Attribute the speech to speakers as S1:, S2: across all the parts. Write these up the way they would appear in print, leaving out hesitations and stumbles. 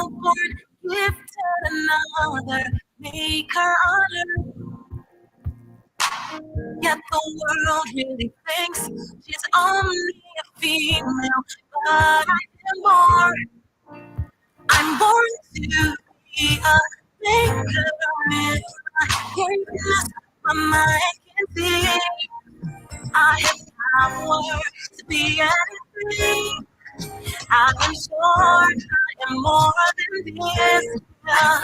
S1: one gifted another, make her honor. Yet the world really thinks she's only a female, but I'm born to be a maker. If I can't use my mind can see, I have power to be anything. I am sure I am more than this. I'm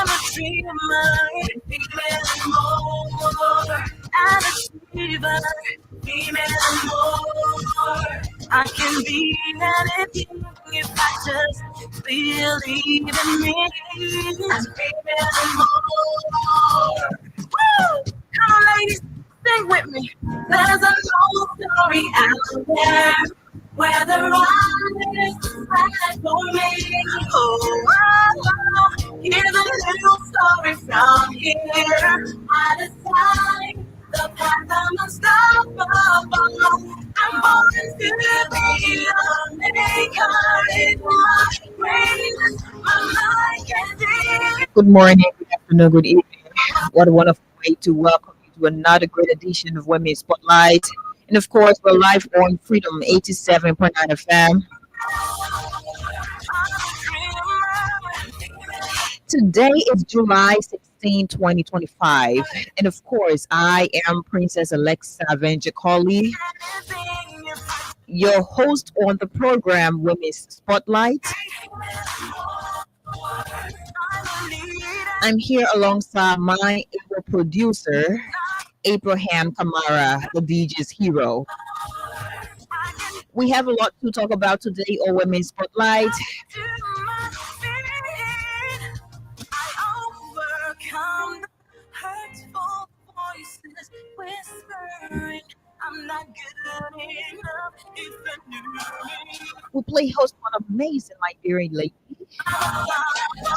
S1: a dreamer, more, an achiever, more. I can be anything if I just believe in me. I'm more. Woo! Come on, ladies, sing with me. There's a whole story out there where the writers write for me. Hear the little story from here. I decide the path I'm unstoppable. I'm born to be a maker. It's my greatness, my mind can do. Good morning, good afternoon, good evening. What a wonderful way to welcome you to another great edition of Women's Spotlight. And of course, we're live on Freedom 87.9 FM. Today is July 16, 2025. And of course, I am Princess Alexa Venjacoli, your host on the program Women's Spotlight. I'm here alongside my able producer, Abraham Kamara, the DJ's hero. We have a lot to talk about today on Women's Spotlight. We play host one amazing Liberian lady.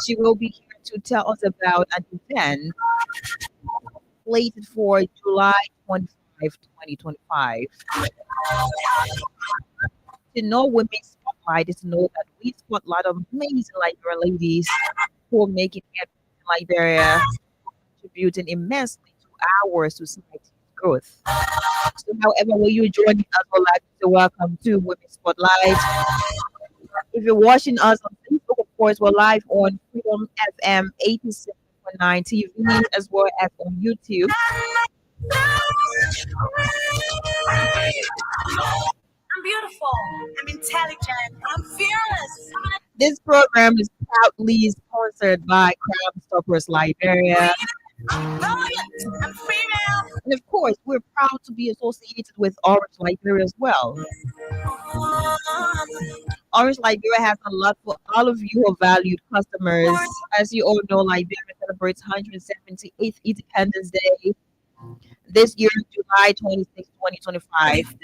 S1: She will be here to tell us about an event slated for July 25, 2025. To know Women's Spotlight is to know that we spotlight amazing Liberian ladies who are making it in Liberia, contributing immensely to our society's growth. So, however, when you're joining us, we'd like to welcome to Women's Spotlight. If you're watching us on Facebook, of course, we're live on Freedom FM 87.9 TV as well as on YouTube. I'm beautiful. I'm intelligent. I'm fearless. This program is proudly sponsored by Crime Stoppers Liberia. I'm female. And of course, we're proud to be associated with Orange Liberia as well. Orange Liberia has a lot for all of you who are valued customers. As you all know, Liberia celebrates 178th Independence Day this year, July 26, 2025.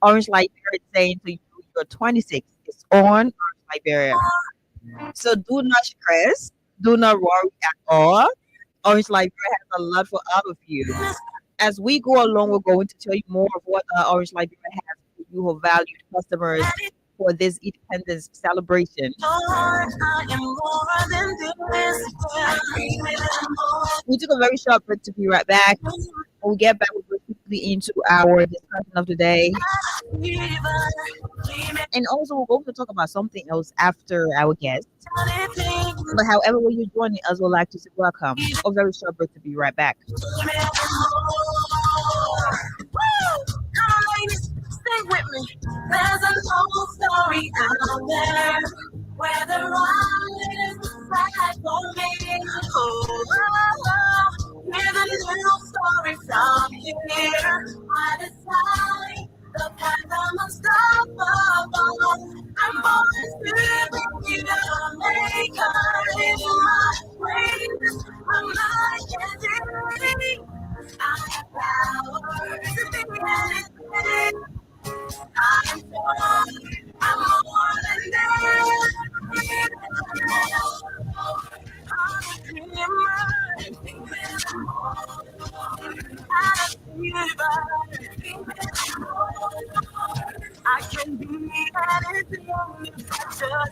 S1: Orange Liberia is saying to you, your 26 is on Orange Liberia. So do not stress, do not worry at all. Orange Liberia has a lot for all of you. As we go along, we're going to tell you more of what Orange Liberia has for you who valued customers for this independence celebration. We took a very short break to be right back. When we get back, we'll go quickly into our discussion of the day. And also, we're going to talk about something else after our guest. But however, when you're joining us, we'd like to say welcome. A very short break to be right back. Stay with me. There's a whole story out there where the writers write for me. Hear the little story from here. I decide the path I'm unstoppable. I'm born to be a maker. It's my greatness, my mind can do. I have power to be anything. I'm more than that. I can be anything if I just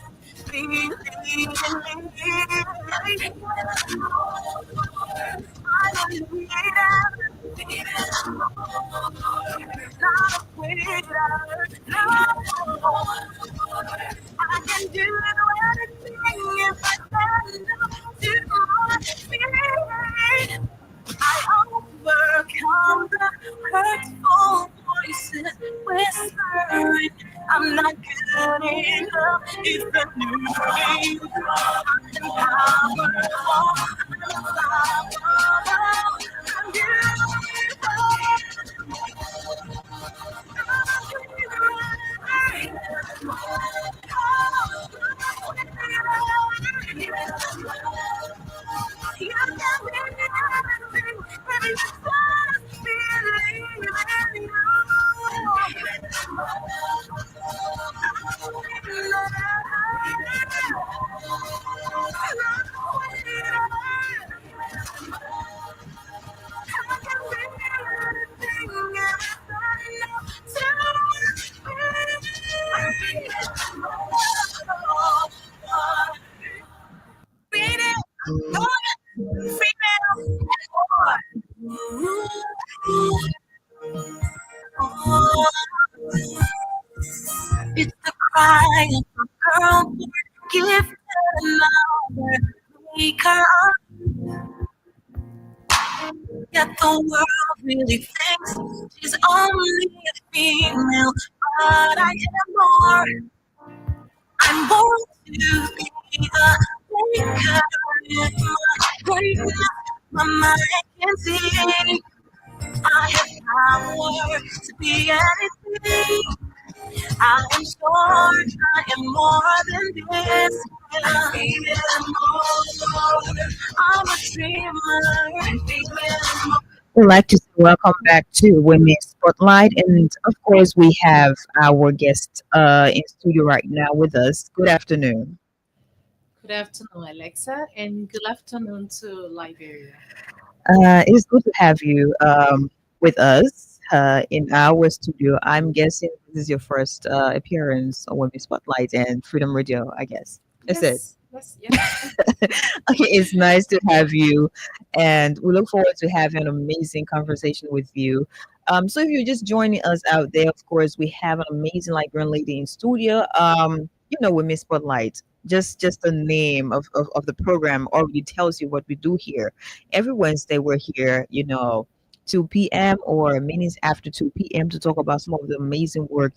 S1: We'd like to say welcome back to Women's Spotlight, and of course, we have our guest in studio right now with us. Good afternoon.
S2: Good afternoon, Alexa, and good afternoon to Liberia.
S1: It is good to have you with us in our studio. I'm guessing this is your first appearance on Women's Spotlight and Freedom Radio, I guess. Is it?
S2: Yes.
S1: Okay, it's nice to have you, and we look forward to having an amazing conversation with you. So if you're just joining us out there, of course, we have an amazing Liberian lady in studio. Women Spotlight. Just the name of the program already tells you what we do here. Every Wednesday we're here, 2 p.m. or minutes after 2 p.m. to talk about some of the amazing work,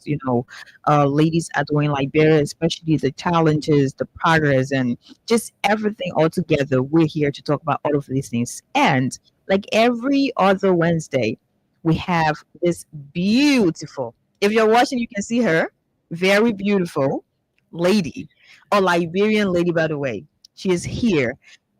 S1: ladies are doing in Liberia, especially the challenges, the progress, and just everything all together. We're here to talk about all of these things. And like every other Wednesday, we have this beautiful, if you're watching, you can see her, very beautiful lady, a Liberian lady, by the way. She is here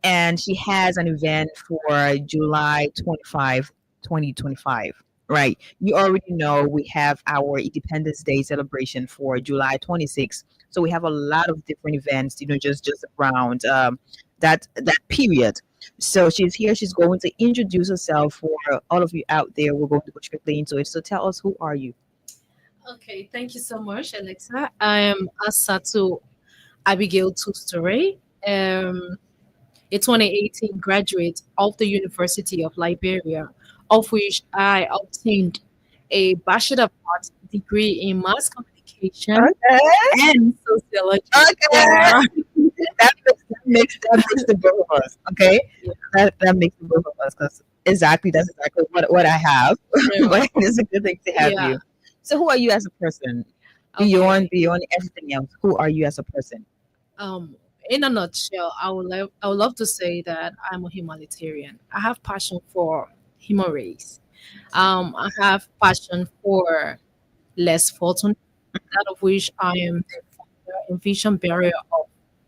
S1: and she has an event for July 25, 2025. Right. You already know we have our Independence Day celebration for July 26th. So we have a lot of different events, just around that period. So she's here. She's going to introduce herself for all of you out there. We're going to go strictly into it. So tell us, who are you?
S2: Okay, thank you so much, Alexa. I am Asatu Abigail Two Story, a 2018 graduate of the University of Liberia, of which I obtained a Bachelor of Arts degree in Mass Communication
S1: Okay.
S2: and Sociology.
S1: Okay.
S2: Yeah.
S1: That makes the both of us. Okay.
S2: Yeah.
S1: That makes the both of us because that's exactly what I have.
S2: Yeah.
S1: But it's a good thing to have
S2: Yeah.
S1: you. So who are you as a person?
S2: Okay.
S1: Beyond everything else, who are you as a person?
S2: Um, in a nutshell, I would love to say that I'm a humanitarian. I have passion for human race. I have passion for less fortunate, that of which I am the founder and vision bearer of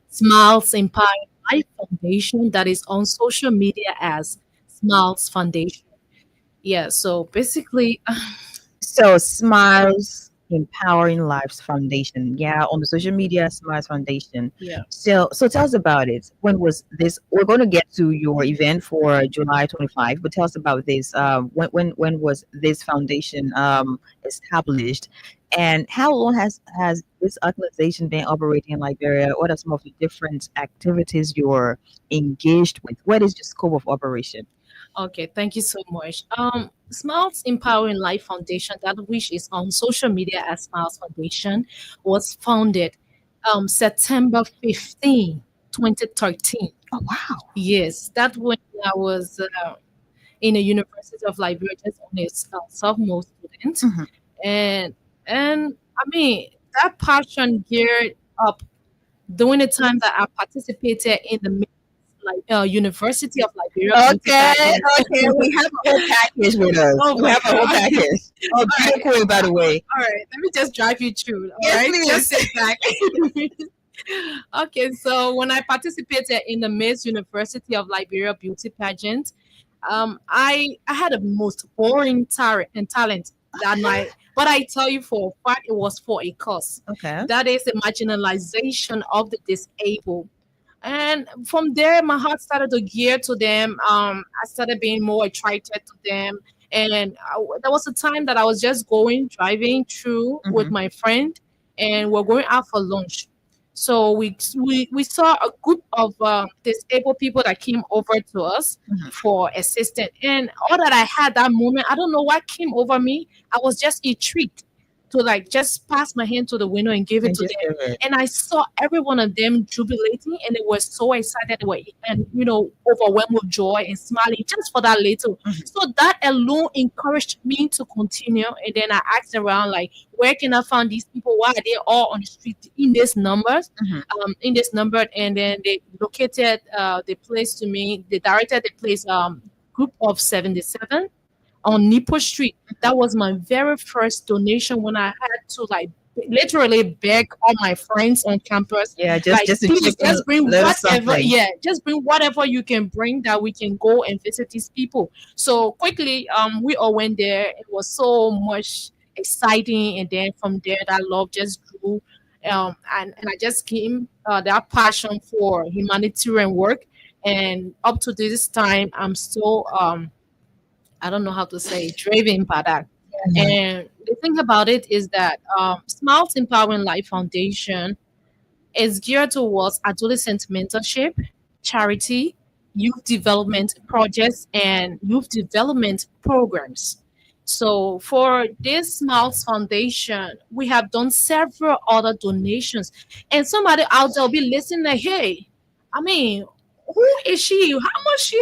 S2: Smiles Empowering Life Foundation, that is on social media as Smiles Foundation. Yeah, so basically,
S1: So Smiles Empowering Lives Foundation. Yeah, on the social media, Smiles Foundation.
S2: yeah.
S1: So tell us about it. When was this? We're going to get to your event for July 25, but tell us about this. When was this foundation established, And how long has this organization been operating in Liberia? What are some of the different activities you're engaged with? What is the scope of operation?
S2: Okay, thank you so much. Smiles Empowering Life Foundation, that which is on social media as Smiles Foundation, was founded September 15, 2013.
S1: Oh wow.
S2: Yes, that when I was in a University of Liberia, just only a sophomore student,
S1: Hmm.
S2: and I mean that passion geared up during the time that I participated in the University of Liberia beauty
S1: Okay,
S2: pageant.
S1: okay. We have a whole package with us.
S2: Oh
S1: We
S2: my
S1: have a whole
S2: god!
S1: package. Oh,
S2: All right,
S1: beautiful, by the way.
S2: all right. Let me just drive you through. All
S1: Yes,
S2: right, just
S1: please.
S2: sit back. Okay, so when I participated in the Miss University of Liberia beauty pageant, I had the most boring talent that night. But I tell you for a fact, it was for a cause.
S1: Okay.
S2: That is the marginalization of the disabled. And from there, my heart started to gear to them. I started being more attracted to them. And there was a time that I was just driving through with
S1: Hmm.
S2: my friend, and we're going out for lunch. So we saw a group of disabled people that came over to us
S1: Hmm.
S2: for assistance. And all that I had that moment, I don't know what came over me. I was just intrigued to like just pass my hand to the window and give it
S1: And
S2: to
S1: just give
S2: them.
S1: it.
S2: And I saw every one of them jubilating, and they were so excited, they were, and overwhelmed with joy and smiling just for that little.
S1: Hmm.
S2: So that alone encouraged me to continue. And then I asked around, like, where can I find these people? Why are they all on the street in this numbers?
S1: Hmm.
S2: In this number, and then they located the place to me. They directed the place, group of 77 on Nipo Street. That was my very first donation when I had to like literally beg all my friends on campus,
S1: Yeah, just
S2: like,
S1: just to
S2: please
S1: chip in
S2: just bring
S1: a little
S2: whatever,
S1: something.
S2: yeah, just bring whatever you can bring that we can go and visit these people. So quickly, we all went there. It was so much exciting, and then from there, that love just grew. And I just came that passion for humanitarian work, and up to this time, I'm still I don't know how to say driven by that.
S1: Yeah.
S2: And the thing about it is that Smiles Empowering Life Foundation is geared towards adolescent mentorship, charity, youth development projects, and youth development programs. So for this Smiles Foundation, we have done several other donations. And somebody out there will be listening like, hey, I mean, who is she? How much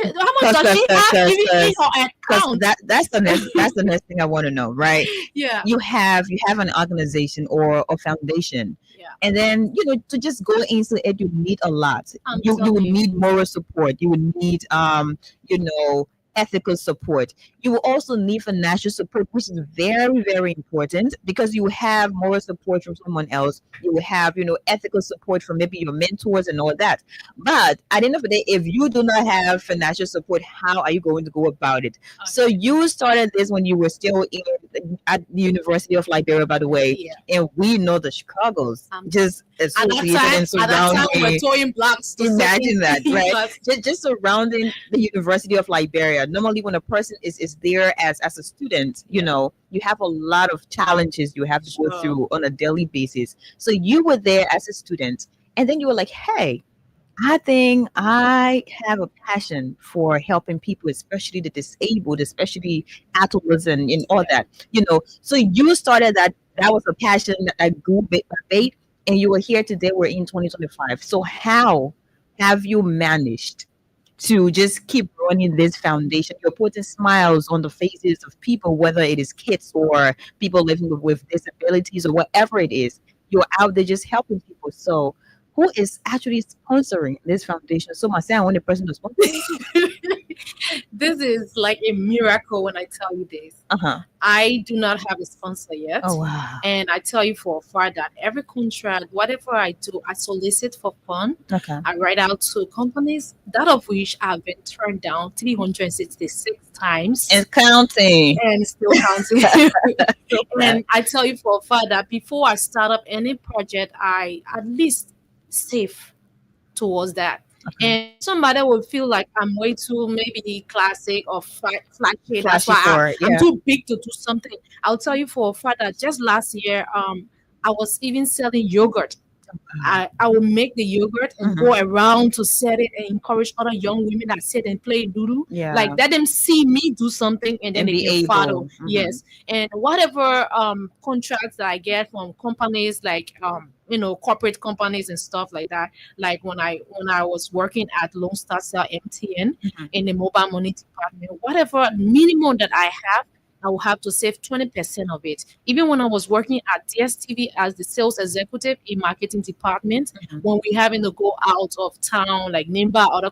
S1: Cause,
S2: does
S1: cause,
S2: she
S1: cause,
S2: have
S1: cause,
S2: even in
S1: cause,
S2: her
S1: 'cause
S2: account?
S1: that's the next thing I want to know, right?
S2: Yeah,
S1: You have an organization or a foundation,
S2: yeah.
S1: and then to just go into it, you need a lot.
S2: I'm
S1: You would
S2: telling you.
S1: need moral support. You would need you know ethical support. You will also need financial support, which is very, very important, because you have moral support from someone else. You will have ethical support from maybe your mentors and all that. But at the end of the day, if you do not have financial support, how are you going to go about it? So
S2: Okay.
S1: you started this when you were still at the University of Liberia, by the way,
S2: Yeah.
S1: and we know the struggles just associated and
S2: At that time, we're
S1: surrounding.
S2: throwing blocks to certain
S1: Imagine that, right?
S2: but
S1: Just surrounding the University of Liberia. Normally, when a person is there as a student,
S2: yeah,
S1: you have a lot of challenges you have to go
S2: sure.
S1: through on a daily basis. So you were there as a student, and then you were like, "Hey, I think I have a passion for helping people, especially the disabled, especially adolescents and all
S2: Yeah.
S1: that." So you started that. That was a passion that grew bit by bit, and you were here today. We're in 2025. So how have you managed to just keep running this foundation? You're putting smiles on the faces of people, whether it is kids or people living with disabilities or whatever it is. You're out there just helping people. So who is actually sponsoring this foundation? So Marcia, I want the person to sponsor it too.
S2: This is like a miracle when I tell you this.
S1: Uh-huh.
S2: I do not have a sponsor
S1: Oh
S2: yet.
S1: wow.
S2: And I tell you for a fact that every contract, whatever I do, I solicit for fun.
S1: Okay.
S2: I write out to companies, that of which have been turned down 366 times
S1: And counting.
S2: and still counting.
S1: So fast.
S2: And I tell you for a fact that before I start up any project, I at least save towards that.
S1: Okay.
S2: And if somebody would feel like I'm way too maybe classic or flashy, that's
S1: Flashy
S2: why
S1: for it.
S2: I'm
S1: Yeah.
S2: too big to do something. I'll tell you for a fact that just last year, I was even selling yogurt. I will make the yogurt and
S1: Hmm.
S2: go around to sell it and encourage other young women that sit and play doodoo. Like
S1: Yeah.
S2: let them see me do something and then
S1: And
S2: they
S1: be
S2: can follow.
S1: able. Hmm.
S2: Yes. And whatever contracts that I get from companies like corporate companies and stuff like that. Like when I was working at Lone Star Cell MTN
S1: Hmm.
S2: in the mobile money department, whatever minimum that I have, I will have to save 20% of it. Even when I was working at DSTV as the sales executive in marketing department,
S1: Hmm.
S2: when we having to go out of town, like Nimba, other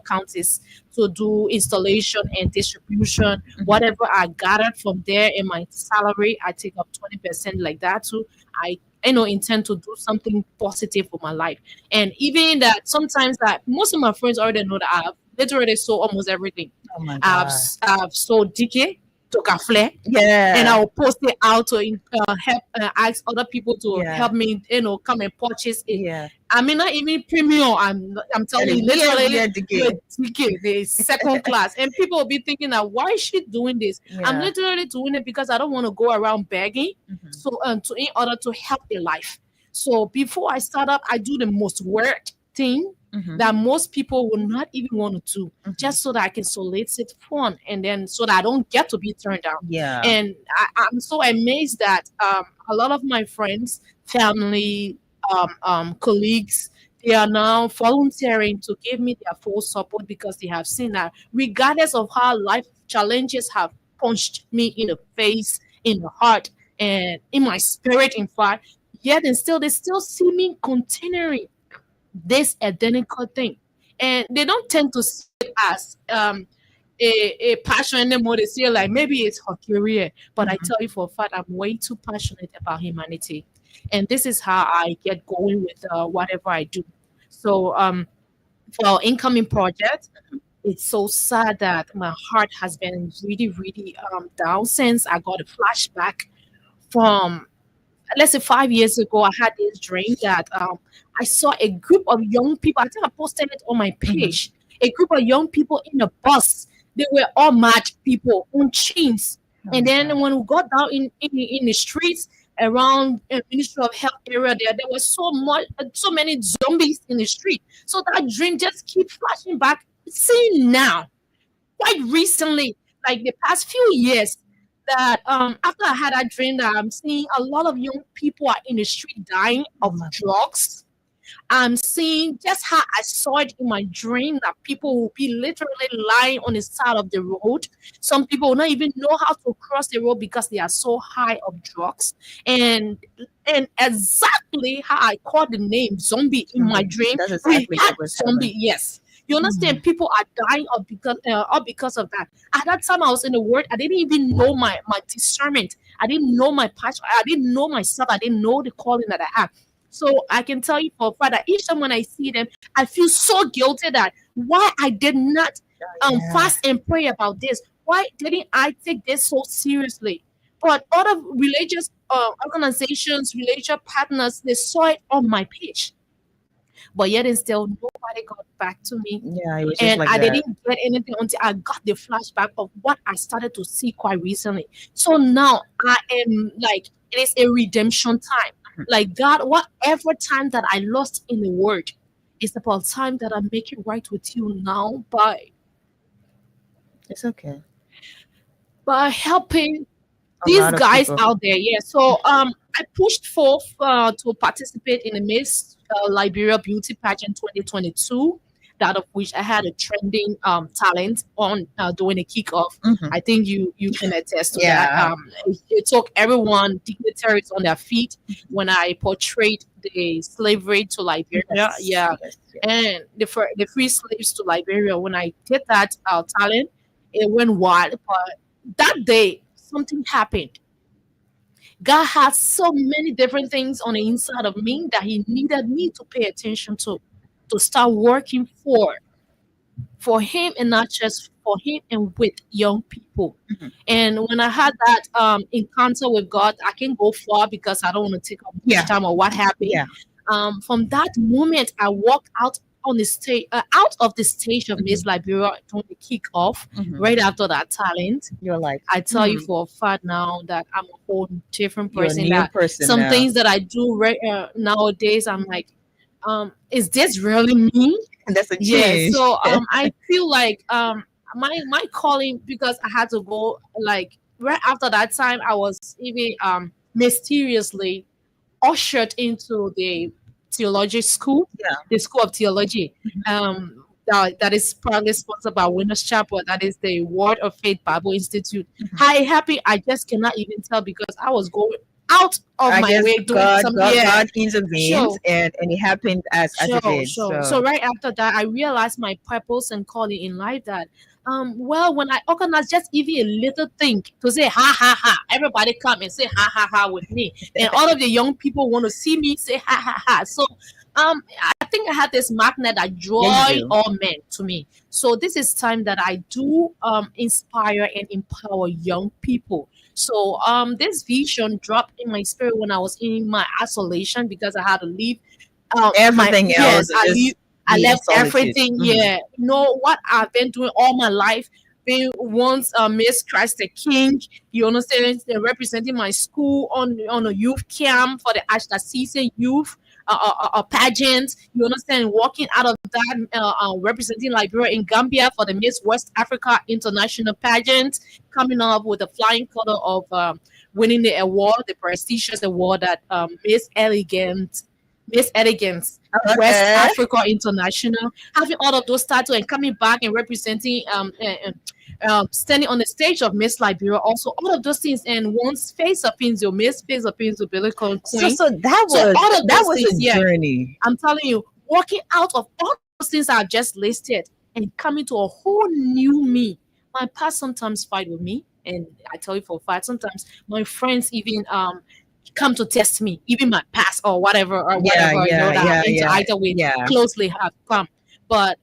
S2: counties to do installation and distribution,
S1: Hmm.
S2: whatever I gathered from there in my salary, I take up 20% like that too. I intend to do something positive for my life. And even that sometimes that most of my friends already know that I've literally sold almost everything.
S1: Oh my
S2: I've
S1: God.
S2: I've sold DK to Kafle, and
S1: Yeah.
S2: I'll post it out to help ask other people to
S1: Yeah.
S2: help me, come and purchase it.
S1: Yeah.
S2: I mean, not even premium. I'm
S1: Tell
S2: telling
S1: you,
S2: you,
S1: we
S2: literally
S1: are the
S2: with
S1: game.
S2: ticket, the second class, and people will be thinking that why is she doing this? I'm
S1: Yeah.
S2: literally doing it because I don't want to go around begging.
S1: Hmm.
S2: So, to in order to help a life. So before I start up, I do the most work thing
S1: Hmm.
S2: that most people will not even want to do,
S1: Hmm.
S2: just so that I can solicit fun and then so that I don't get to be turned down.
S1: Yeah.
S2: And I'm so amazed that a lot of my friends, family, colleagues, they are now volunteering to give me their full support because they have seen that regardless of how life challenges have punched me in the face, in the heart, and in my spirit, in fact, yet and still they still see me continuing this identical thing. And they don't tend to see it as a passion anymore. They see it like maybe it's her career. But I
S1: Hmm.
S2: tell you for a fact, I'm way too passionate about humanity. And this is how I get going with whatever I do. So for our incoming project, it's so sad that my heart has been really, really down since I got a flashback from, let's say, 5 years ago. I had this dream that I saw a group of young people. I think I posted it on my
S1: Hmm.
S2: page. A group of young people in a bus. They were all mad people on chains.
S1: Oh
S2: And
S1: my
S2: then
S1: God.
S2: when we got down in the streets around Ministry of Health area, there was so many zombies in the street. So that dream just keeps flashing back. Seeing now, quite recently, like the past few years, that after I had that dream that I'm seeing a lot of young people are in the street dying
S1: Oh
S2: of
S1: my
S2: drugs. I'm seeing just how I saw it in my dream that people will be literally lying on the side of the road. Some people will not even know how to cross the road because they are so high of drugs. And and exactly how I called the name zombie in my
S1: God.
S2: dream,
S1: That's
S2: we
S1: exactly
S2: had
S1: what was
S2: zombie.
S1: happening.
S2: Yes. You
S1: Hmm.
S2: understand? People are dying of because of that. At that time, I was in the word. I didn't even know my discernment. I didn't know my passion. I didn't know myself. I didn't know the calling that I have. So I can tell you for a fact that each time when I see them, I feel so guilty that why I did not
S1: Yeah.
S2: fast and pray about this. Why didn't I take this so seriously? But other religious organizations, religious partners, they saw it on my page, but yet and still nobody got back to me.
S1: Yeah. It was just
S2: And
S1: like
S2: I
S1: that.
S2: didn't get anything until I got the flashback of what I started to see quite recently. So now I am like, it is a redemption time. Like God, whatever time that I lost in the word, it's about time that I make it right with you now
S1: It's okay.
S2: by helping
S1: A
S2: these
S1: lot of
S2: guys
S1: people.
S2: out there. Yeah. So I pushed forth to participate in the Miss Liberia Beauty Pageant 2022. That of which I had a trending talent on doing a kickoff.
S1: Hmm.
S2: I think you can attest to that.
S1: Yeah.
S2: It took everyone dignitaries on their feet when I portrayed the slavery to Liberia.
S1: Yes.
S2: Yeah,
S1: Yes. Yes.
S2: and the free slaves to Liberia. When I did that talent, it went wild. But that day, something happened. God had so many different things on the inside of me that He needed me to pay attention to start working for Him and not just for Him and with young people.
S1: Hmm.
S2: And when I had that encounter with God, I can go far because I don't want to take up much
S1: Yeah.
S2: time or what happened.
S1: Yeah.
S2: From that moment, I walked out on the stage, out of the stage of Miss
S1: Mhm.
S2: Liberia during the kick off,
S1: Mhm.
S2: right after that talent,
S1: You're like,
S2: I tell you for a fact now that I'm a whole different
S1: you're a
S2: person.
S1: new
S2: That
S1: person
S2: some
S1: now.
S2: things that I do right nowadays, I'm like, is this really me?
S1: And that's a
S2: Yeah.
S1: change.
S2: So I feel like my calling, because I had to go like right after that time, I was even mysteriously ushered into the theology school,
S1: Yeah.
S2: the School of Theology. That is proudly sponsored by Winners Chapel. That is the Word of Faith Bible Institute.
S1: Mhm.
S2: Hi, happy. I just cannot even tell because I was going out of
S1: I
S2: my
S1: guess
S2: way doing something. Yeah,
S1: God intervened,
S2: sure.
S1: and it happened as it
S2: Sure,
S1: did.
S2: sure. So
S1: So
S2: right after that, I realized my purpose and calling in life. That well, when I organize just even a little thing to say ha ha ha, everybody come and say ha ha ha with me, and all of the young people want to see me say ha ha ha. So I think I had this magnet that
S1: yeah, you
S2: draw
S1: do.
S2: all men to me. So this is time that I do inspire and empower young people. So this vision dropped in my spirit when I was in my isolation because I had to leave my
S1: Everything
S2: yes,
S1: else is just
S2: I
S1: be in
S2: left
S1: solitude.
S2: everything.
S1: Hmm.
S2: Yeah, you know what I've been doing all my life, being once Miss Christ the King. You understand? They're representing my school on a youth camp for the Ashta season youth. Pageant, you understand, walking out of that, representing Liberia in Gambia for the Miss West Africa International Pageant, coming up with the flying color of winning the award, the prestigious award that Miss Elegance, West
S1: Okay.
S2: Africa International, having all of those titles and coming back and representing, standing on the stage of Miss Liberia, also all of those things. And once Face of Pinzo, Miss Face of Pinzo, Billicon
S1: So
S2: Queen.
S1: so
S2: So all of
S1: that
S2: those
S1: was a
S2: things, yeah,
S1: journey.
S2: I'm telling you, walking out of all those things I've just listed and coming to a whole new me. My past sometimes fight with me, and I tell you for a fact, sometimes my friends even come to test me, even my past or
S1: Yeah,
S2: whatever,
S1: yeah,
S2: that I've
S1: yeah, yeah,
S2: interacted with
S1: yeah.
S2: closely have come. But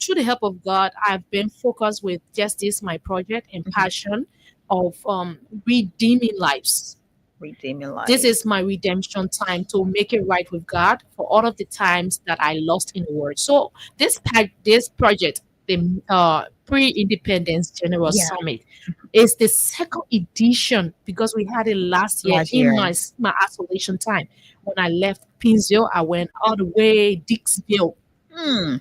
S2: through the help of God, I've been focused with just this my project and
S1: Mhm.
S2: passion of redeeming lives.
S1: Redeeming
S2: This
S1: lives.
S2: is my redemption time to make it right with God for all of the times that I lost in the world. So this project, the Pre-Independence General
S1: Yeah,
S2: Summit, is the second edition because we had it last year
S1: last
S2: in
S1: year.
S2: my isolation time. When I left Pinzio, I went all the way Dixville.
S1: Hmm.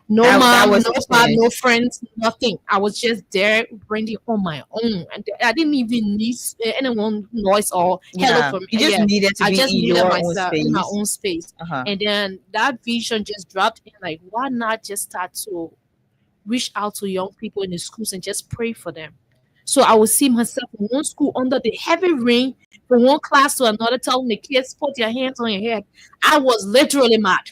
S2: No
S1: That
S2: mom,
S1: was
S2: no
S1: a
S2: pap,
S1: change.
S2: no friends, nothing. I was just there branding on my own. And I didn't even need anyone noise or hello
S1: Yeah,
S2: from
S1: you just
S2: yeah.
S1: needed to
S2: I
S1: be
S2: just
S1: in
S2: needed
S1: your own
S2: myself in my
S1: space.
S2: own space.
S1: Uh huh.
S2: And then that vision just dropped in like, why not just start to reach out to young people in the schools and just pray for them. So I would see myself in one school under the heavy rain, from one class to another, telling the kids, put your hands on your head. I was literally mad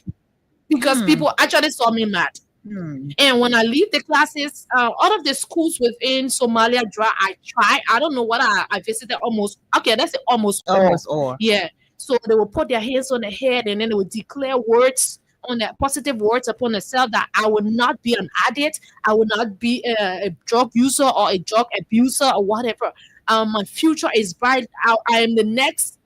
S2: because
S1: Hmm.
S2: people actually saw me mad.
S1: Hmm.
S2: And when I leave the classes, all of the schools within Somalia, I try. I don't know what I visited almost. Okay, that's almost all.
S1: Almost all.
S2: Yeah. So they will put their hands on their head and then they will declare words on their positive words upon themselves that I will not be an addict. I will not be a drug user or a drug abuser or whatever. My future is bright. I am the next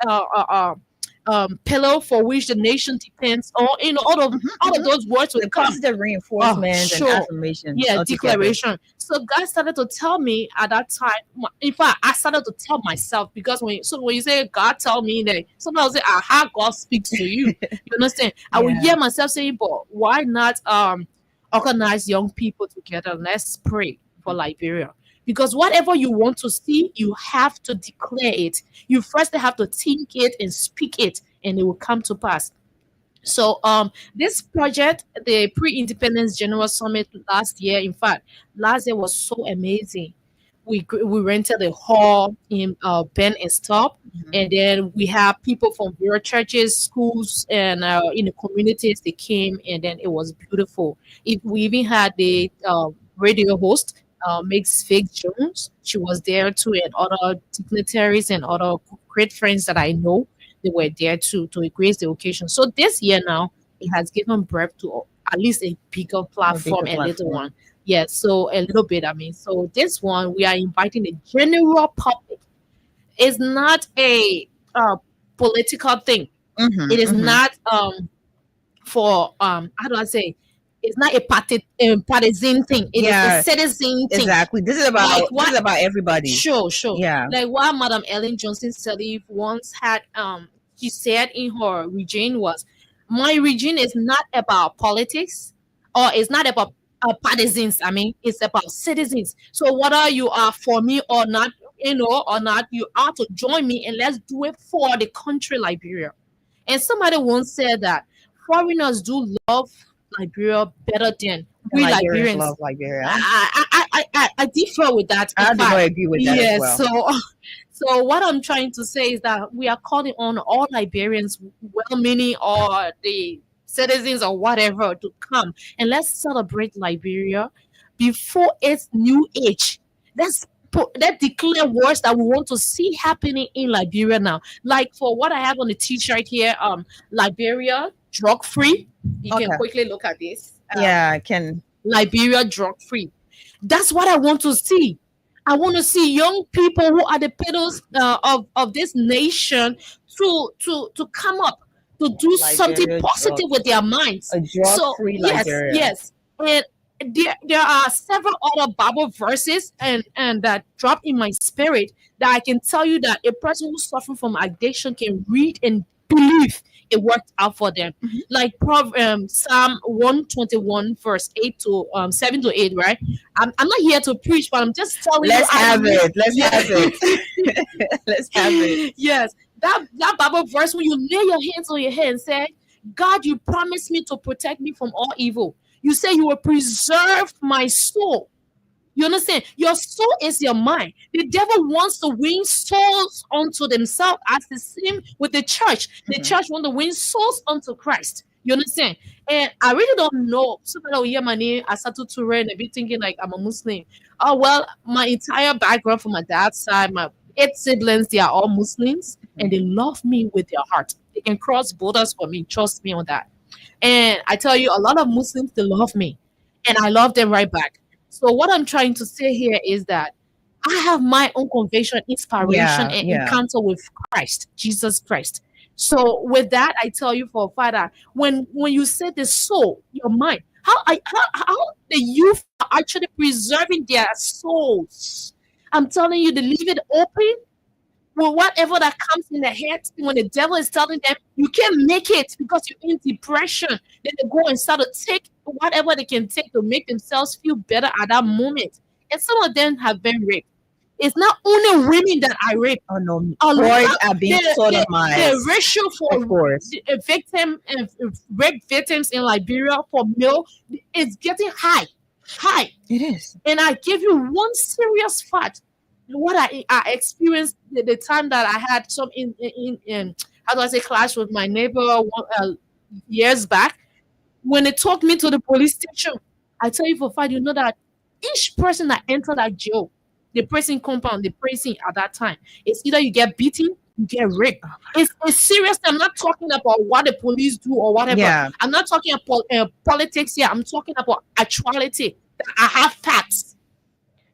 S2: pillar for which the nation depends on. You know,
S1: Hmm.
S2: all of
S1: Hmm.
S2: those words will
S1: The
S2: come.
S1: positive
S2: Oh,
S1: reinforcement and
S2: sure.
S1: affirmations
S2: Yeah,
S1: all together.
S2: declaration. So God started to tell me at that time. In fact, I started to tell myself because when you say God tell me that, sometimes I say, how God speaks to you. You understand? I will
S1: Yeah.
S2: hear myself saying, but why not organize young people together? Let's pray for Liberia. Because whatever you want to see, you have to declare it. You first have to think it and speak it, and it will come to pass. So this project, the Pre-Independence General Summit last year, in fact, last year was so amazing. We rented a hall in Ben and Stop,
S1: Mhm.
S2: and then we have people from various churches, schools, and in the communities they came, and then it was beautiful. We even had the radio host, Mix Fig Jones. She was there too, and other dignitaries and other great friends that I know, they were there to grace the occasion. So this year now, it has given birth to at least a bigger
S1: A bigger
S2: platform, a little
S1: platform.
S2: one. Yes, so a little bit. I mean, so this one we are inviting the general public. It's not a political thing.
S1: Mm-hmm.
S2: It is
S1: Mm-hmm.
S2: not for how do I say? It's not a partisan thing. It is a
S1: Yeah,
S2: citizen thing.
S1: exactly.
S2: Like
S1: This
S2: what?
S1: is about everybody.
S2: Sure, sure.
S1: Yeah.
S2: Like what Madam Ellen Johnson Sirleaf once had she said in her region was, my region is not about politics, or it's not about partisans. I mean, it's about citizens. So whether you are for me or not, or not, you are to join me and let's do it for the country Liberia. And somebody once said that foreigners do love Liberia better than
S1: And
S2: we
S1: Liberians
S2: Liberians.
S1: love Liberia.
S2: I differ with that. In
S1: I do not
S2: fact,
S1: agree with that as
S2: yes.
S1: well.
S2: So what I'm trying to say is that we are calling on all Liberians, well-meaning or the citizens or whatever, to come and let's celebrate Liberia before its new age. Let's declare words that we want to see happening in Liberia now. Like for what I have on the T-shirt here, Liberia drug free. You can
S1: Okay.
S2: quickly look at this.
S1: Yeah, I can.
S2: Liberia drug free. That's what I want to see. I want to see young people who are the pillars of this nation to come up to do something
S1: Liberia drug,
S2: positive with their minds.
S1: a
S2: So
S1: drug-free
S2: yes,
S1: Liberia.
S2: yes, and there are several other Bible verses and that drop in my spirit that I can tell you that a person who's suffering from addiction can read and believe it worked out for them.
S1: Mhm.
S2: Like Psalm 121 verse 8 to 7 to 8, right? I'm not here to preach, but I'm just telling you
S1: Let's
S2: I
S1: have
S2: read.
S1: it. Let's have
S2: Yeah.
S1: it. Let's have it.
S2: Yes, that Bible verse when you lay your hands on your head and say, God, you promised me to protect me from all evil. You say you will preserve my soul. You understand? Your soul is your mind. The devil wants to win souls unto themselves, as the same with the church. The
S1: Mhm.
S2: church wants to win souls unto Christ. You understand? And I really don't know. Somebody will hear my name, Asatu Ture, and they be thinking like I'm a Muslim. Oh well, my entire background from my dad's side, my 8 siblings, they are all Muslims, and they love me with their heart. They can cross borders for me. Trust me on that. And I tell you, a lot of Muslims, they love me, and I love them right back. So what I'm trying to say here is that I have my own conviction, inspiration,
S1: Yeah,
S2: and
S1: yeah.
S2: encounter with Christ, Jesus Christ. So with that, I tell you for a father, when you say the soul, your mind, how the youth are actually preserving their souls. I'm telling you, to leave it open, well, whatever that comes in the head, when the devil is telling them you can't make it because you're in depression, then they go and start to take whatever they can take to make themselves feel better at that moment. And some of them have been raped. It's not only women that are raped.
S1: Oh no,
S2: A
S1: boys
S2: lot
S1: are being
S2: the
S1: sodomized.
S2: ratio for
S1: Of course,
S2: victim and rape victims in Liberia for male is getting high.
S1: it is.
S2: And I give you one serious fact. What I experienced the time that I had some in how do I say clash with my neighbor years back when they took me to the police station. I tell you for a fact, you know that each person that entered that jail, the prison compound, the prison at that time, it's either you get beaten, you get raped. It's serious. I'm not talking about what the police do or whatever.
S1: Yeah.
S2: I'm not talking about politics here. I'm talking about actuality. I have facts.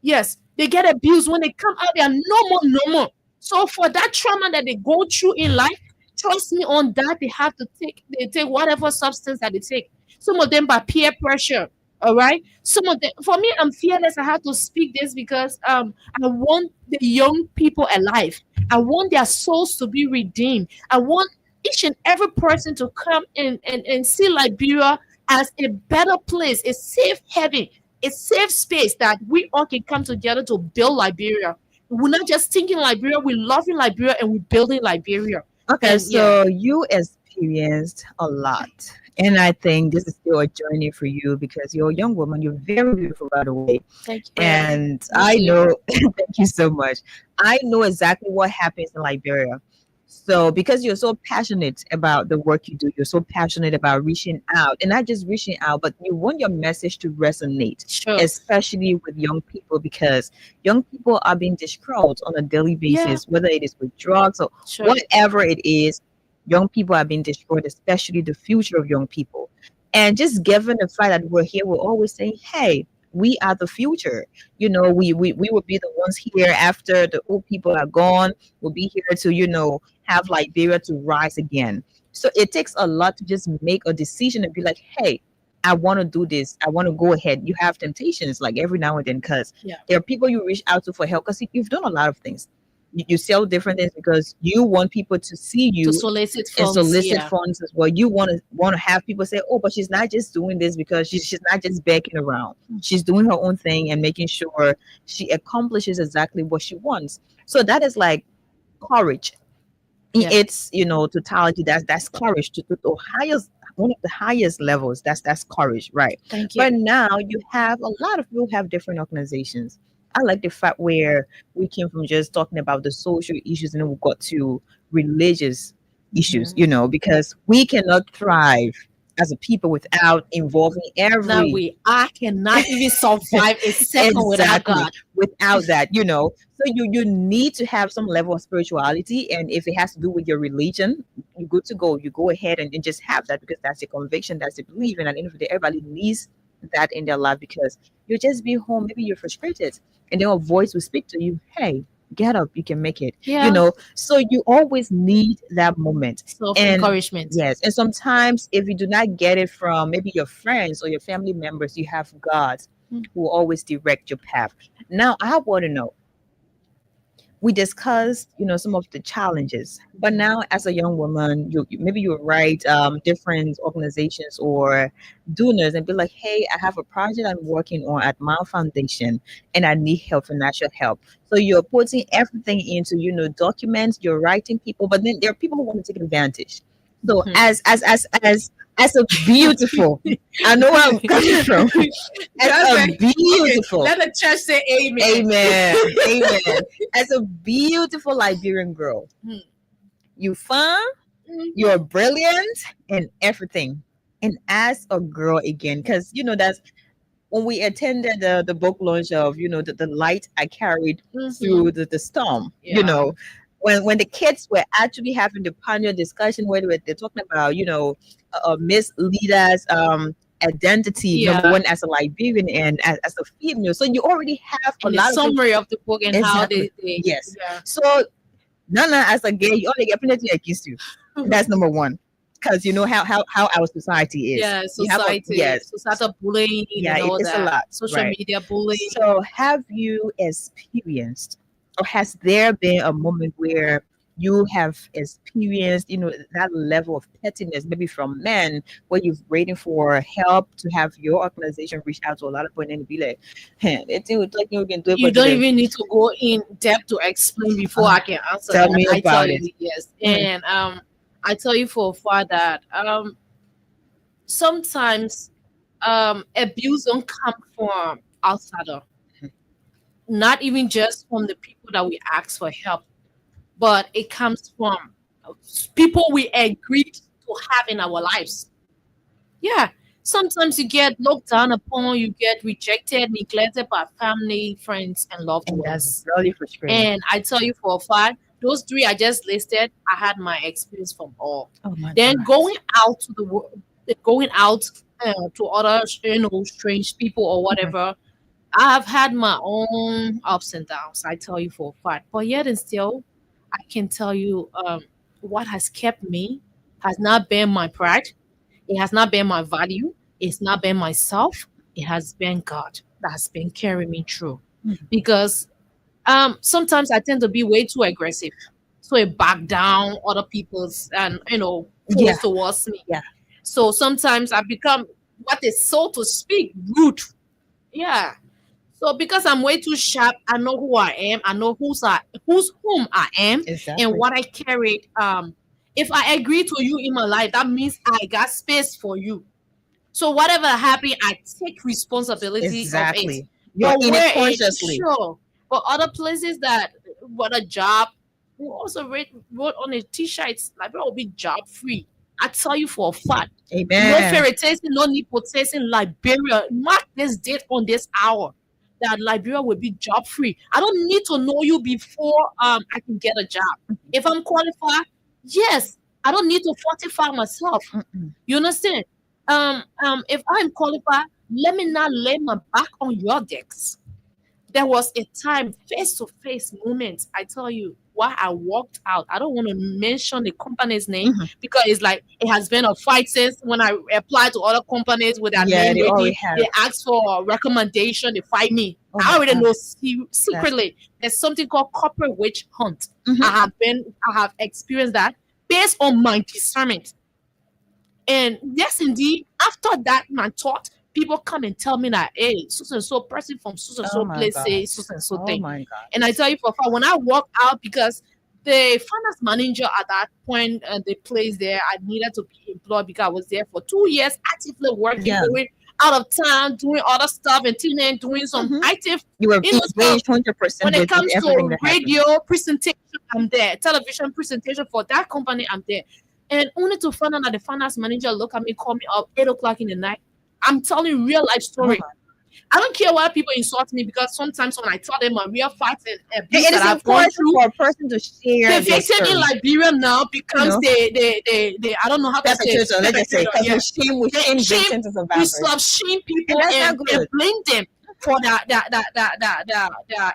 S2: Yes, they get abused when they come out. They are normal. So for that trauma that they go through in life, trust me on that they have to take whatever substance that they take. Some of them by peer pressure. All right. Some of them for me, I'm fearless. I have to speak this because I want the young people alive. I want their souls to be redeemed. I want each and every person to come and see Liberia as a better place, a safe haven, a safe space that we all can come together to build Liberia. We're not just thinking Liberia, we're loving Liberia and we're building Liberia.
S1: Okay,
S2: And yeah,
S1: so you experienced a lot. And I think this is still a journey for you because you're a young woman. You're very beautiful, by the way.
S2: thank you, Ellen.
S1: And
S2: You
S1: I
S2: too.
S1: know, thank you so much. I know exactly what happens in Liberia. So, because you're so passionate about the work you do, you're so passionate about reaching out and not just reaching out, but you want your message to resonate,
S2: Sure.
S1: especially with young people, because young people are being destroyed on a daily
S2: Yeah,
S1: basis, whether it is with drugs or
S2: sure.
S1: whatever it is. Young people are being destroyed, especially the future of young people. And just given the fact that we're here, we're always saying, hey, we are the future. We will be the ones here after the old people are gone. We'll be here to, have Liberia to rise again. So it takes a lot to just make a decision and be like, hey, I want to do this. I want to go ahead. You have temptations like every now and then because
S2: Yeah.
S1: there are people you reach out to for help because you've done a lot of things. You sell different things because you want people to see
S2: To
S1: you
S2: solicit
S1: and
S2: funds.
S1: solicit
S2: Yeah.
S1: funds as well. You want to have people say, "Oh, but she's not just doing this because she's not just begging around. She's doing her own thing and making sure she accomplishes exactly what she wants." So that is like courage in
S2: Yeah.
S1: its totality. That's courage to the highest, one of the highest levels. That's courage, right?
S2: Thank you.
S1: But now you have a lot of people have different organizations. I like the fact where we came from just talking about the social issues and then we got to religious issues,
S2: Mhm.
S1: because we cannot thrive as a people without involving
S2: Now
S1: every
S2: I cannot even survive a second without
S1: exactly,
S2: God.
S1: without that, so you need to have some level of spirituality, and if it has to do with your religion, you're good to go. You go ahead and just have that because that's your conviction, that's your belief, and at the end of the day everybody needs that in their life because you just be home, maybe you're frustrated, and then a voice will speak to you, hey, get up, you can make it,
S2: Yeah.
S1: so you always need that moment.
S2: Self
S1: And
S2: encouragement.
S1: yes, and sometimes if you do not get it from maybe your friends or your family members, you have God who will always direct your path. Now, I want to know, we discussed, some of the challenges, but now as a young woman, maybe you write different organizations or donors and be like, hey, I have a project I'm working on at my foundation and I need help, financial help. So you're putting everything into, documents, you're writing people, but then there are people who want to take advantage. So
S2: Mhm.
S1: as a beautiful, I know where I'm coming from, as
S2: Just
S1: a
S2: like, okay,
S1: beautiful,
S2: let the church say amen.
S1: amen, amen, as a beautiful Liberian girl,
S2: Hmm.
S1: you fun,
S2: Mhm.
S1: you're brilliant, and everything. And as a girl again, because that's when we attended the book launch of the light I carried
S2: Mhm.
S1: through the storm.
S2: Yeah.
S1: When the kids were actually having the panel discussion where they're talking about Miss Leader's identity, number
S2: Yeah.
S1: one as a Liberian and as a female. So you already have a
S2: And the
S1: lot of things.
S2: summary of the book and how
S1: Exactly.
S2: they
S1: Yes.
S2: yeah.
S1: So Nana as a gay, you only get penalty against you. That's number one. Because you know how our society is.
S2: Yeah,
S1: You have a
S2: society,
S1: yes.
S2: societal bullying
S1: Yeah,
S2: and all
S1: it's a
S2: that.
S1: lot,
S2: Social
S1: right?
S2: media bullying.
S1: So have you experienced, or has there been a moment where you have experienced, that level of pettiness, maybe from men, where you've waiting for help to have your organization reach out to a lot of people and be like, hey, it's like you can do it
S2: You
S1: for
S2: don't
S1: today.
S2: even need to go in depth to explain before
S1: Uh,
S2: I can answer
S1: Tell
S2: that.
S1: me
S2: I tell
S1: about it.
S2: you yes.
S1: Mm,
S2: And I tell you for a fact that sometimes abuse don't come from outsider, not even just from the people that we ask for help, but it comes from people we agreed to have in our lives. Yeah. Sometimes you get looked down upon, you get rejected, neglected by family, friends, and loved
S1: and that's
S2: ones.
S1: really frustrating.
S2: And I tell you for a fact, those three I just listed, I had my experience from all.
S1: Oh my
S2: Then
S1: God.
S2: going out to the world, going out to other, strange people or
S1: Mhm.
S2: whatever, I have had my own ups and downs. I tell you for a fact, but yet and still, I can tell you, what has kept me has not been my pride. It has not been my value. It's not been myself. It has been God that has been carrying me through.
S1: Mhm.
S2: Because sometimes I tend to be way too aggressive. So I back down other people's and
S1: Yeah,
S2: force towards me.
S1: yeah.
S2: So sometimes I become what is, so to speak, rude. Yeah. So because I'm way too sharp, I know who I am. I know who's whom I am and
S1: Exactly.
S2: what I carried. If I agree to you in my life, that means I got space for you. So whatever happened, I take responsibility of it.
S1: Exactly. You're
S2: But
S1: in it
S2: where it
S1: consciously.
S2: sure, but other places that what a job, who also wrote on a t-shirt, like bro, will be job free. I tell you for a fact. No
S1: Amen.
S2: favoritism, no nepotism. Liberia, mark this date on this hour that Liberia will be job free. I don't need to know you before I can get a job. If I'm qualified, yes, I don't need to fortify myself.
S1: Mm-mm.
S2: You understand? If I'm qualified, let me not lay my back on your decks. There was a time, face to face moment. I tell you, why I walked out. I don't want to mention the company's name
S1: Hmm.
S2: because it's like it has been a fight since when I applied to other companies with their
S1: Yeah,
S2: name
S1: they already
S2: ready.
S1: have.
S2: They ask for a recommendation, they fight me.
S1: Oh
S2: I
S1: my
S2: already
S1: God.
S2: know
S1: That's.
S2: secretly there's something called corporate witch hunt.
S1: Hmm.
S2: I have experienced that based on my discernment. And yes, indeed, after that, my thought, people come and tell me that, hey, so and so person from so and
S1: Oh
S2: so
S1: my
S2: place
S1: God.
S2: say so and so
S1: Oh
S2: thing.
S1: my
S2: And I
S1: gosh.
S2: tell you for a fact, when I walk out, because the finance manager at that point, the place there, I needed to be employed because I was there for 2 years, actively working,
S1: Yeah.
S2: going out of town, doing other stuff, and then doing some
S1: Hmm.
S2: active,
S1: You were
S2: stuff.
S1: engaged
S2: When
S1: 100%
S2: it
S1: with
S2: comes
S1: everything
S2: to
S1: that happened.
S2: radio presentation, I'm there. Television presentation for that company, I'm there. And only to find out that the finance manager look at me, call me up 8 o'clock in the night. I'm telling you real life
S1: Oh
S2: story.
S1: my.
S2: I don't care why people insult me because sometimes when I tell them my real facts and abuse
S1: It
S2: that
S1: is
S2: I've gone
S1: important
S2: through,
S1: for a person to
S2: the
S1: share their
S2: victim in
S1: story.
S2: Liberia now
S1: You
S2: becomes
S1: know,
S2: the I don't know how to say it,
S1: perpetrator, let's just say,
S2: perpetrator.
S1: because
S2: Yeah,
S1: we
S2: they
S1: shame
S2: shame,
S1: victims and
S2: we
S1: survivors,
S2: sort of shame
S1: and
S2: people
S1: that's not
S2: and
S1: good.
S2: blame them for that
S1: The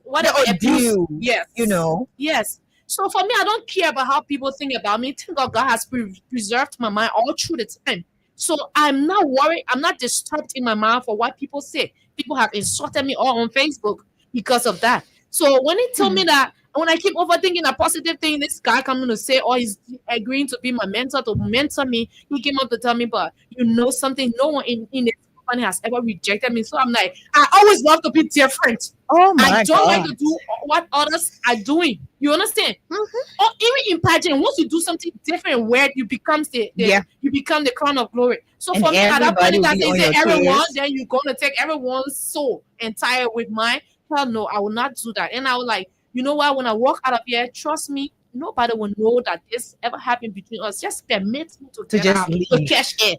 S2: whatever abuse.
S1: ordeal, you
S2: Yes,
S1: know.
S2: yes. So for me, I don't care about how people think about me. Thank God, God has preserved my mind all through the time. So I'm not worried. I'm not disturbed in my mind for what people say. People have insulted me all on Facebook because of that. So when they tell
S1: Hmm.
S2: me that, when I keep overthinking a positive thing, this guy coming to say, or he's agreeing to be my mentor, to mentor me, he came up to tell me, but you know something, no one in this company has ever rejected me. So I'm like, I always love to be different.
S1: Oh
S2: I
S1: my
S2: don't like
S1: God.
S2: to do what others are doing. You understand?
S1: Hmm.
S2: Or even in pageant, once you do something different, where you become
S1: Yeah,
S2: you become the crown of glory. So
S1: and
S2: for me, at that point
S1: everybody
S2: in
S1: will
S2: time,
S1: be
S2: they
S1: on
S2: say
S1: your
S2: everyone,
S1: case.
S2: then you're gonna take everyone's soul entire with mine. Hell no, I will not do that. And I was like, you know what? When I walk out of here, trust me, nobody will know that this ever happened between us. Just permit me to
S1: To
S2: get
S1: just
S2: out, to
S1: leave.
S2: catch air.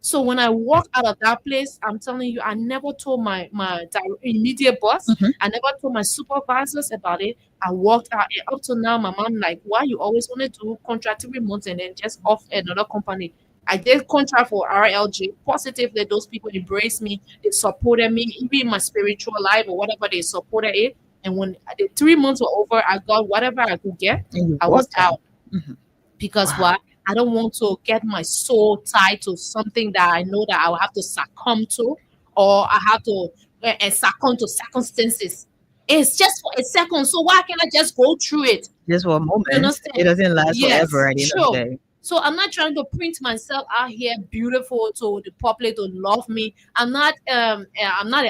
S2: So when I walk out of that place, I'm telling you, I never told my immediate boss.
S1: Hmm.
S2: I never told my supervisors about it. I walked out. And up to now, my mom like, why you always want to do contract 3 months and then just off another company? I did contract for RLG. Positively, those people embraced me. They supported me, even in my spiritual life or whatever. They supported it. And when the 3 months were over, I got whatever I could get.
S1: And you
S2: I was
S1: walked out.
S2: out
S1: Hmm.
S2: because
S1: Wow.
S2: why? I don't want to get my soul tied to something that I know that I will have to succumb to, or I have to succumb to circumstances. It's just for a second, so why can't I just go through it?
S1: Just for a
S2: You
S1: moment. It
S2: understand?
S1: doesn't last forever
S2: Yes,
S1: at the end of the
S2: sure.
S1: day.
S2: So I'm not trying to print myself out here beautiful to the public to love me. I'm not an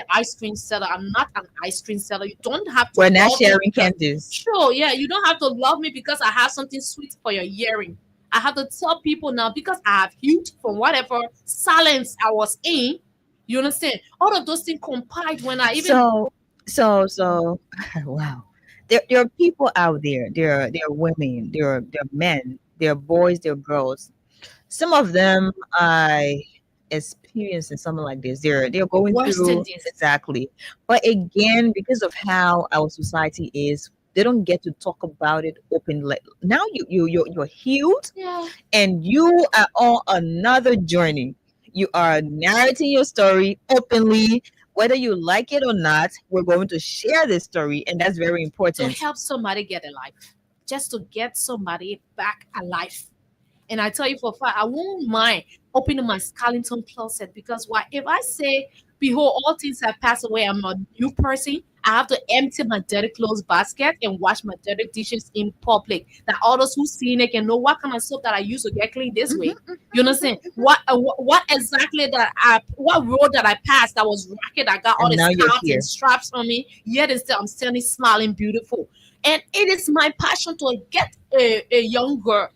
S2: ice cream seller. I'm not an ice cream seller. You don't have to
S1: We're not
S2: love me
S1: sharing
S2: because
S1: candies.
S2: sure, yeah, you don't have to love me because I have something sweet for your hearing. I have to tell people now because I have healed from whatever silence I was in. You understand? All of those things compiled when I even
S1: So, so, wow. There are people out there. There are women. There are men. There are boys. There are girls. Some of them I experiencing something like this. They're going
S2: worse than
S1: through
S2: this.
S1: exactly. But again, because of how our society is, they don't get to talk about it openly. Now you're healed
S2: Yeah.
S1: and you are on another journey. You are narrating your story openly, whether you like it or not. We're going to share this story, and that's very
S2: To
S1: important.
S2: help somebody get alive, just to get somebody back alive. And I tell you for a fact, I won't mind opening my skeleton closet because why? If I say, "Behold, all things have passed away," I'm a new person. I have to empty my dirty clothes basket and wash my dirty dishes in public. That others who seen it can know what kind of soap that I use to get clean this
S1: Mhm,
S2: way. You understand? What exactly what road that I passed that was racket? I got all
S1: and
S2: the
S1: now you're
S2: scars and
S1: here.
S2: straps on me. Yet and still, I'm standing smiling, beautiful. And it is my passion to get a young girl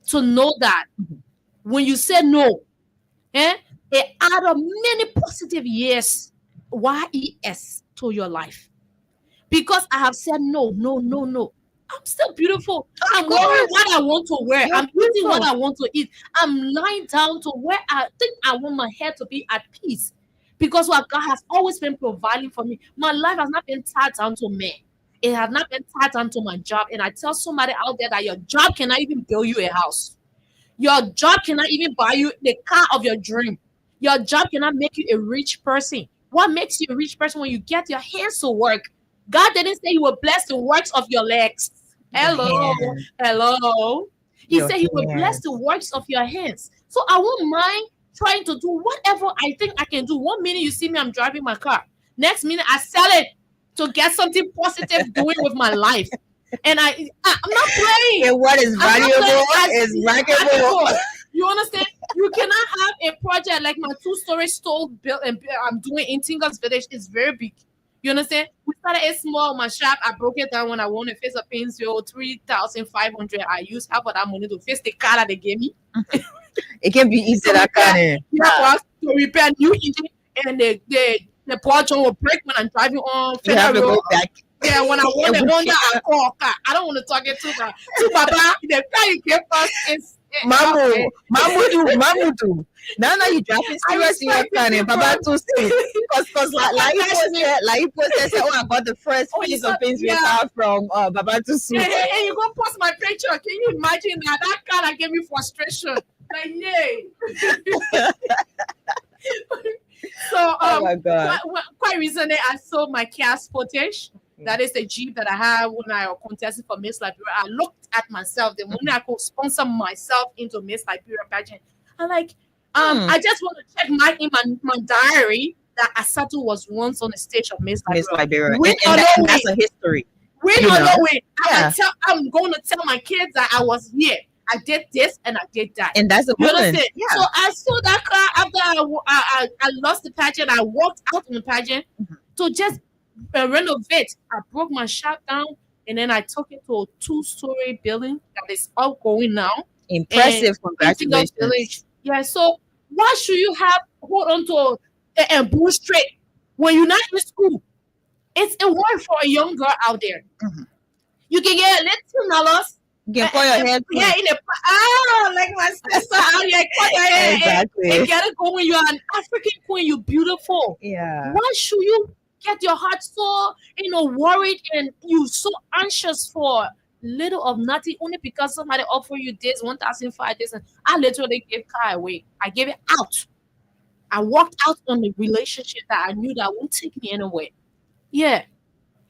S2: to know that
S1: Mhm.
S2: when you say no, eh, it add up many positive years, YES, to your life. Because I have said no, no, no, no. I'm still beautiful.
S1: Of
S2: I'm wearing
S1: course,
S2: what I want to wear.
S1: you're
S2: I'm eating what
S1: beautiful.
S2: I want to eat. I'm lying down to where I think I want my head to be at peace. Because what God has always been providing for me. My life has not been tied down to me. It has not been tied down to my job. And I tell somebody out there that your job cannot even build you a house. Your job cannot even buy you the car of your dream. Your job cannot make you a rich person. What makes you a rich person? When you get your hands to work. God didn't say He will bless the works of your legs.
S1: Your
S2: Hello,
S1: hand,
S2: hello. He
S1: your
S2: said He will bless the
S1: hands.
S2: works of your hands. So I won't mind trying to do whatever I think I can do. One minute you see me, I'm driving my car. Next minute I sell it to get something positive doing with my life. And I'm not playing.
S1: And what is
S2: I'm not playing
S1: valuable
S2: as
S1: is marketable.
S2: marketable. You understand? You cannot have a project like my two-story store built and I'm doing in Tinga's Village. It's very big. You understand? We started a small my shop. I broke it down when I wanted to face a Painsville 3,500. I used half of that money to fix the car that they gave me.
S1: It can be easy
S2: To
S1: that
S2: repair,
S1: kind of.
S2: yeah, for us to repair new engine and the power will break when I'm driving on
S1: You have
S2: Federal
S1: to
S2: Road.
S1: go back.
S2: Yeah, when I want the
S1: and
S2: Honda Accord car, I don't want to talk it to Baba. The car you gave us is
S1: Mamu, Mamudu. Now you dropping
S2: I
S1: serious in your
S2: respect
S1: car
S2: it
S1: and Baba
S2: because
S1: too soon. Cause like you posted, say, oh, I got the first
S2: oh, you
S1: piece of
S2: said,
S1: things we
S2: yeah.
S1: car from Baba too soon.
S2: Hey, you go post my picture. Can you imagine that car that gave me frustration? Like, yay. So,
S1: Oh my god.
S2: quite recently, I sold my Kia Sportage. That is the Jeep that I had when I contested for Miss Liberia. I looked at myself the moment I could sponsor myself into Miss Liberia pageant. I'm like, I just want to check my diary that Asatu was once on the stage of Miss
S1: Miss
S2: Liberia.
S1: Liberia.
S2: Win or no
S1: And
S2: win,
S1: that's a history.
S2: win
S1: You
S2: or
S1: know?
S2: no win.
S1: Yeah.
S2: I'm going to tell my kids that I was here. I did this and I did that.
S1: And that's a
S2: You
S1: win.
S2: understand?
S1: Yeah.
S2: So I sold that car after I lost the pageant. I walked out on the pageant to just renovate. I broke my shop down and then I took it to a 2-story building that is outgoing now.
S1: Impressive.
S2: And
S1: Congratulations.
S2: Village. Yeah. So why should you hold on to a bull straight when you're not in school? It's a word for a young girl out there. You can get $2.
S1: You can call your hair queen.
S2: Yeah, like my sister out here, cut your hair
S1: Exactly.
S2: and get it going. You're an African queen. You're beautiful.
S1: Yeah.
S2: Why should you get your heart so worried and you so anxious for little of nothing only because somebody offer you this 1,005 this? And I literally gave car away. I gave it out. I walked out on the relationship that I knew that won't take me anywhere. Yeah.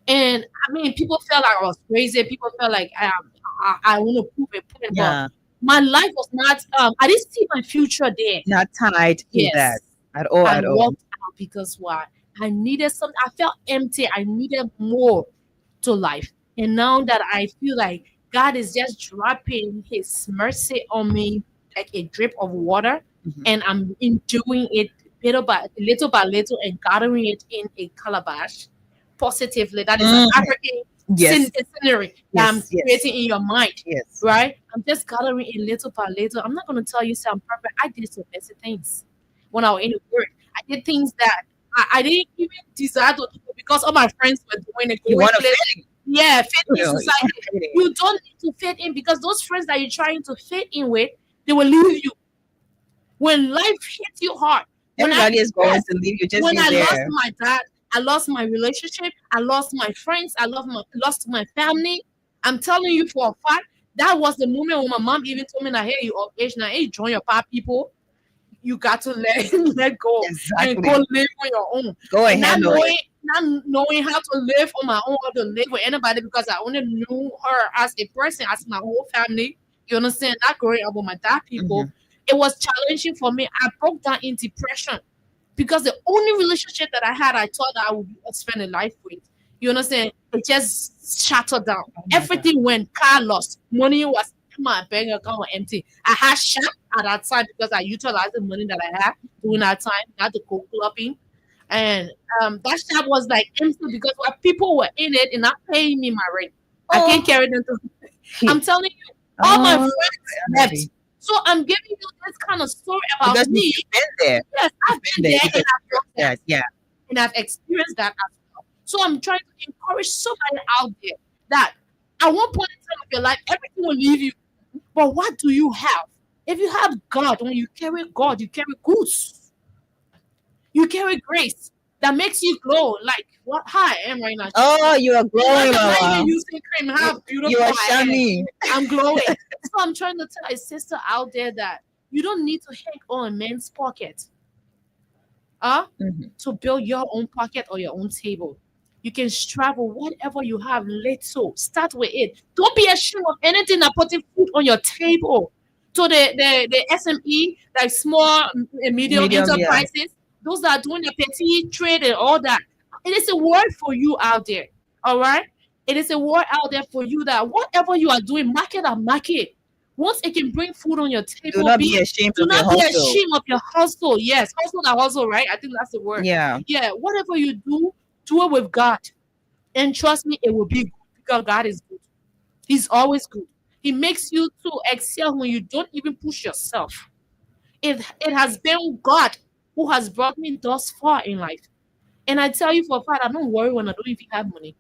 S2: And I mean, people felt like I was crazy. People felt like I want to prove a point.
S1: Yeah.
S2: But my life was not. I didn't see my future there.
S1: Not tied to
S2: Yes.
S1: that at all.
S2: I
S1: At all.
S2: walked out because why? I needed something. I felt empty. I needed more to life. And now that I feel like God is just dropping His mercy on me like a drip of water, and I'm enjoying it little by little and gathering it in a calabash positively. That is an African
S1: Yes.
S2: scenery that I'm creating in your mind.
S1: Yes.
S2: Right? I'm just gathering it little by little. I'm not going to tell you say I'm perfect. I did some messy things when I was in the work. I did things that I didn't even desire to do because all my friends were doing it.
S1: You want to
S2: fit
S1: fit
S2: in society. You don't need to fit in because those friends that you're trying to fit in with, they will leave you. When life hits you hard,
S1: everybody is going to leave you. Just
S2: when
S1: be
S2: I
S1: there.
S2: lost my dad, I lost my relationship, I lost my friends, I lost my family. I'm telling you for a fact, that was the moment when my mom even told me that, hey, you of age now, hey, join your pop people. You got to let go and go live on your own.
S1: Go
S2: and
S1: ahead.
S2: not knowing how to live on my own or to live with anybody because I only knew her as a person, as my whole family. You understand? Not growing up with my dad people. It was challenging for me. I broke down in depression because the only relationship that I had, I thought that I would spend a life with. You understand? It just shattered down. Everything went car lost. Money was in my bank account was empty. I had shop at that time because I utilized the money that I had during that time, not to go clubbing. And that shop was like empty because people were in it and not paying me my rent. I can't carry them to. I'm telling you, all my friends left. So I'm giving you this kind of story about
S1: because
S2: me.
S1: You've been there.
S2: Yes, I've been there and I've done that.
S1: Yeah.
S2: And I've experienced that as well. So I'm trying to encourage somebody out there that at one point in time of your life, everything will leave you. But what do you have? If you have God, when you carry God, you carry goods. You carry grace that makes you glow like how I am right now.
S1: Oh, you are glowing,
S2: Mama. Using cream, how beautiful
S1: you are
S2: I am.
S1: shining.
S2: I'm glowing. So I'm trying to tell a sister out there that you don't need to hang on a man's pocket. uh,
S1: Mhm.
S2: to build your own pocket or your own table. You can strive with whatever you have little. Start with it. Don't be ashamed of anything that putting food on your table. So the SME, like small and medium
S1: Medium, yeah.
S2: enterprises, those that are doing the petty trade and all that, it is a word for you out there. All right? It is a word out there for you that whatever you are doing, market or market. Once it can bring food on your
S1: Do
S2: table,
S1: not be
S2: be
S1: ashamed
S2: do
S1: of your
S2: not be
S1: hustle.
S2: ashamed of your hustle. Yes, hustle that hustle, right? I think that's the word.
S1: Yeah.
S2: Yeah, whatever you do it with God. And trust me, it will be good because God is good. He's always good. He makes you to excel when you don't even push yourself. It has been God who has brought me thus far in life. And I tell you for a fact, I don't worry when I don't even have money.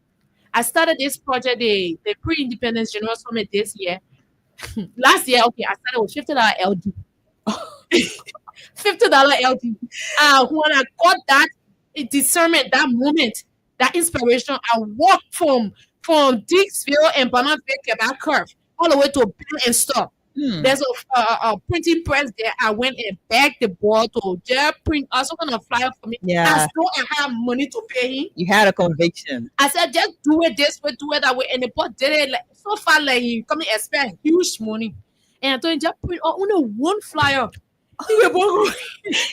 S2: I started this project, the pre-independence general summit this year. Last year, okay, I started with $50 LD. $50 LD. When I got that discernment, that moment, that inspiration, I walked from Dixville and Bannerville, Quebec Curve, all the way to Bill and Stop.
S1: Hmm.
S2: There's a printing press there. I went and begged the boy to just print some kind of flyer for me. As
S1: Yeah.
S2: though I have money to pay him.
S1: You had a conviction.
S2: I said, just do it this way, do it that way. And the boy did it like, so far, like he come and expect huge money. And I told him, just print only one flyer. He was born.